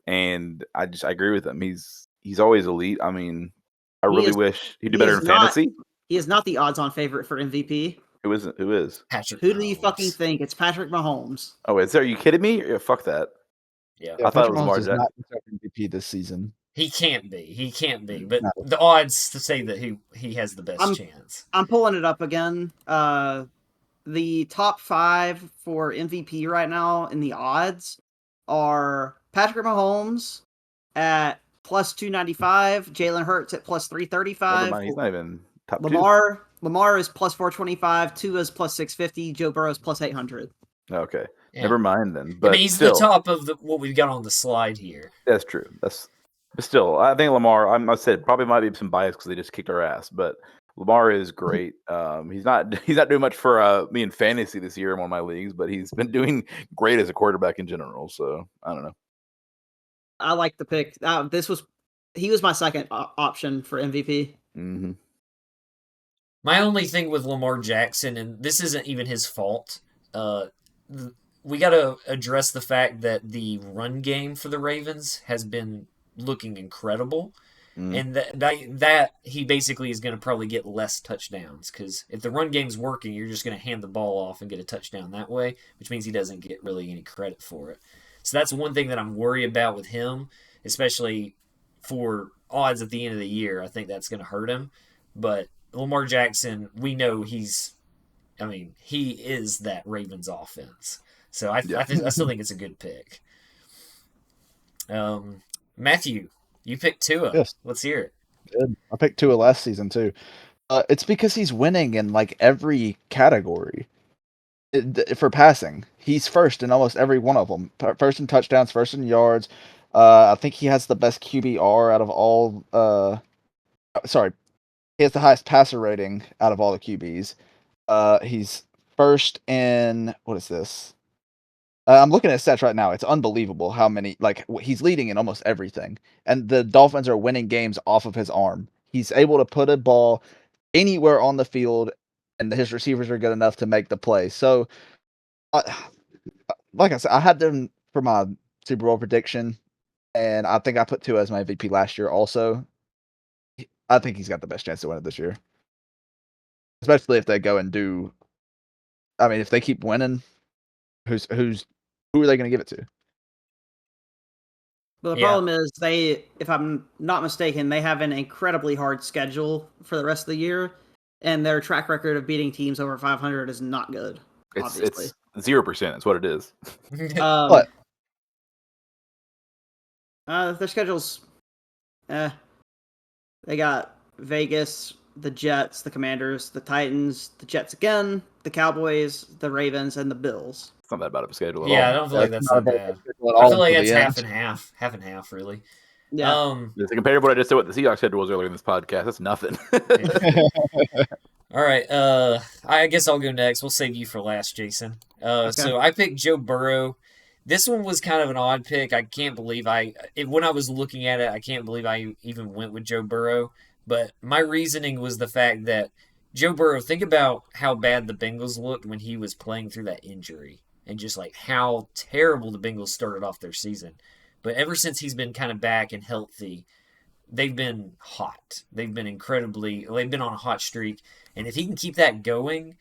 And I agree with him. He's always elite. I mean, I really wish he'd do better in fantasy. He is not the odds-on favorite for MVP. Who is? Patrick. Who do you fucking think? It's Patrick Mahomes. Oh, are you kidding me? Yeah, fuck that. Yeah, I thought it was Lamar Jackson. Not MVP this season. He can't be. But the odds to say that he has the best chance. I'm pulling it up again. The top 5 for MVP right now in the odds are Patrick Mahomes at plus 295, Jalen Hurts at plus 335. He's not even top 2. Lamar is plus 425, Tua is plus 650, Joe Burrow is plus 800. Okay, yeah. Never mind then. But he's still, the top of what we've got on the slide here. That's true. But still, I think Lamar. I said probably might be some bias because they just kicked our ass, but Lamar is great. He's not doing much for me in fantasy this year in one of my leagues, but he's been doing great as a quarterback in general. So I don't know. I like the pick. He was my second option for MVP. Mm-hmm. My only thing with Lamar Jackson, and this isn't even his fault, we got to address the fact that the run game for the Ravens has been looking incredible. And that he basically is going to probably get less touchdowns because if the run game's working, you're just going to hand the ball off and get a touchdown that way, which means he doesn't get really any credit for it. So that's one thing that I'm worried about with him, especially for odds at the end of the year. I think that's going to hurt him. But Lamar Jackson, we know he is that Ravens offense. So I still think it's a good pick. Matthew, you picked Tua. Yes. Let's hear it. Good. I picked Tua last season too. It's because he's winning in like every category. For passing, he's first in almost every one of them. First in touchdowns, first in yards. I think he has the best QBR out of all. He has the highest passer rating out of all the QBs. He's first in what is this? I'm looking at stats right now. It's unbelievable how many. He's leading in almost everything, and the Dolphins are winning games off of his arm. He's able to put a ball anywhere on the field, and his receivers are good enough to make the play. So, like I said, I had them for my Super Bowl prediction, and I think I put Tua as my MVP last year also. I think he's got the best chance to win it this year. Especially if they go and do... I mean, if they keep winning, who are they going to give it to? Well, the problem is if I'm not mistaken, they have an incredibly hard schedule for the rest of the year, and their track record of beating teams over 500 is not good. It's 0%. That's what it is. What? Their schedule's... They got Vegas, the Jets, the Commanders, the Titans, the Jets again, the Cowboys, the Ravens, and the Bills. It's not that bad of a schedule at all. Yeah, I don't feel like that's that bad. I feel like that's half and half. Half and half, really. Yeah. Compared to what I just said what the Seahawks schedule was earlier in this podcast, that's nothing. All right. I guess I'll go next. We'll save you for last, Jason. Okay. So I picked Joe Burrow. This one was kind of an odd pick. I can't believe when I was looking at it, I can't believe I even went with Joe Burrow. But my reasoning was the fact that Joe Burrow, think about how bad the Bengals looked when he was playing through that injury and just like how terrible the Bengals started off their season. But ever since he's been kind of back and healthy, they've been hot. They've been on a hot streak. And if he can keep that going,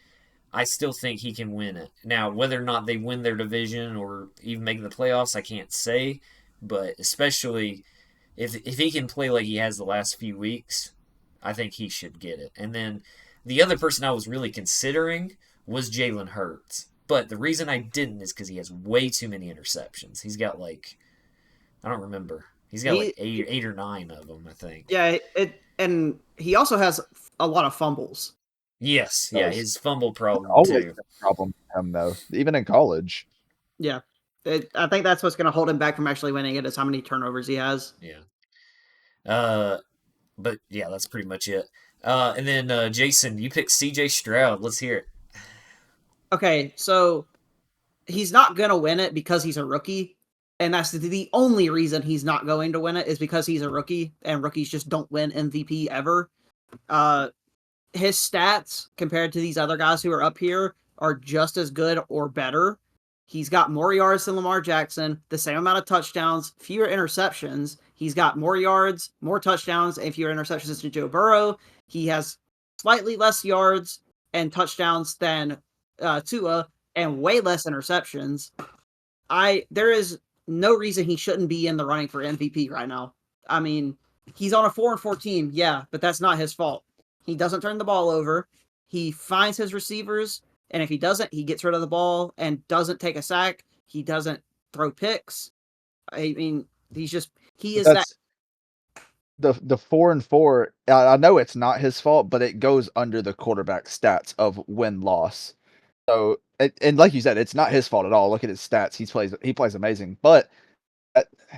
I still think he can win it. Now, whether or not they win their division or even make the playoffs, I can't say. But especially if he can play like he has the last few weeks, I think he should get it. And then the other person I was really considering was Jalen Hurts. But the reason I didn't is because he has way too many interceptions. He's got I don't remember. He's got eight or nine of them, I think. Yeah, and he also has a lot of fumbles. Yes, yeah, his fumble problem always too. a problem for him though, even in college. Yeah, I think that's what's going to hold him back from actually winning it is how many turnovers he has. Yeah. But yeah, that's pretty much it. And then Jason, you picked CJ Stroud. Let's hear it. Okay, so he's not going to win it because he's a rookie. And that's the only reason he's not going to win it is because he's a rookie, and rookies just don't win MVP ever. His stats compared to these other guys who are up here are just as good or better. He's got more yards than Lamar Jackson, the same amount of touchdowns, fewer interceptions. He's got more yards, more touchdowns, and fewer interceptions than Joe Burrow. He has slightly less yards and touchdowns than Tua, and way less interceptions. There is no reason he shouldn't be in the running for MVP right now. I mean, he's on a 4-4 team, yeah, but that's not his fault. He doesn't turn the ball over. He finds his receivers, and if he doesn't, he gets rid of the ball and doesn't take a sack. He doesn't throw picks. I mean, he is that. The 4-4. I know it's not his fault, but it goes under the quarterback stats of win-loss. So, and like you said, it's not his fault at all. Look at his stats; he plays amazing. But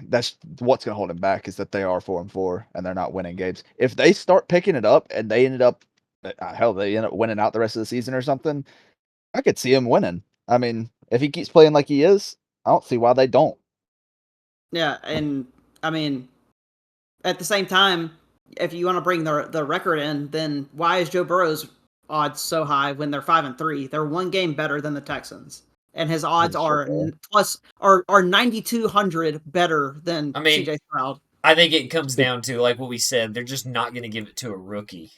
that's what's going to hold him back is that they are 4-4 and they're not winning games. If they start picking it up and they end up winning out the rest of the season or something, I could see him winning. I mean, if he keeps playing like he is, I don't see why they don't. Yeah, and I mean, at the same time, if you want to bring the record in, then why is Joe Burrow's odds so high when they're 5-3? They're one game better than the Texans, and his odds are 9,200 better than CJ Stroud. I think it comes down to like what we said. They're just not going to give it to a rookie.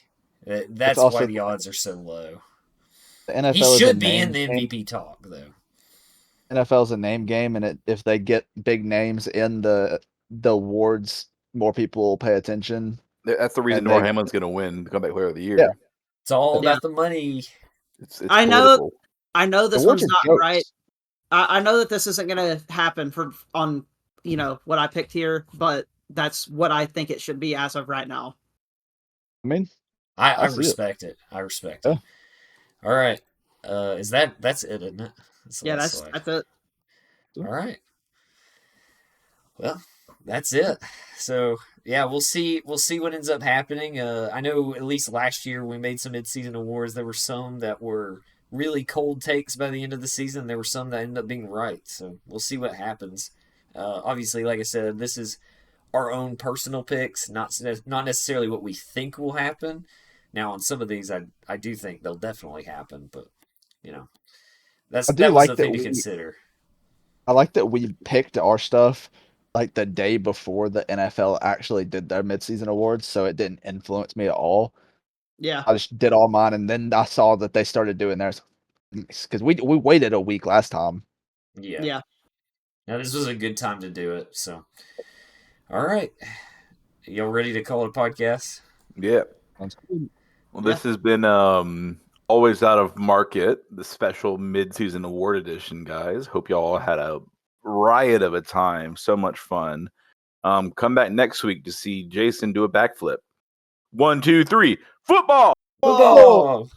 That's why the odds are so low. The NFL he should be in the MVP talk, though. NFL's a name game, and if they get big names in the awards, more people will pay attention. That's the reason Noah Hamlin's going to win the Comeback Player of the Year. Yeah. It's all about the money. It's I political. know this one's not right. I know that this isn't going to happen on what I picked here, but that's what I think it should be as of right now. I mean, I respect it. I respect it. All right. That's it, isn't it? That's it. All right. Well, that's it. So yeah, we'll see what ends up happening. I know at least last year we made some mid-season awards. There were some that were really cold takes by the end of the season. There were some that ended up being right. So we'll see what happens. Obviously, like I said, this is our own personal picks, not necessarily what we think will happen. Now, on some of these, I do think they'll definitely happen, but that was the thing to consider. I like that we picked our stuff like the day before the NFL actually did their midseason awards, so it didn't influence me at all. Yeah, I just did all mine, and then I saw that they started doing theirs because we waited a week last time. Yeah. Now this was a good time to do it. So, all right, y'all ready to call it a podcast? Yeah. Well, this has been Always Out of Market, the special mid-season award edition, guys. Hope y'all had a riot of a time. So much fun. Come back next week to see Jason do a backflip. 1, 2, 3, football! Football!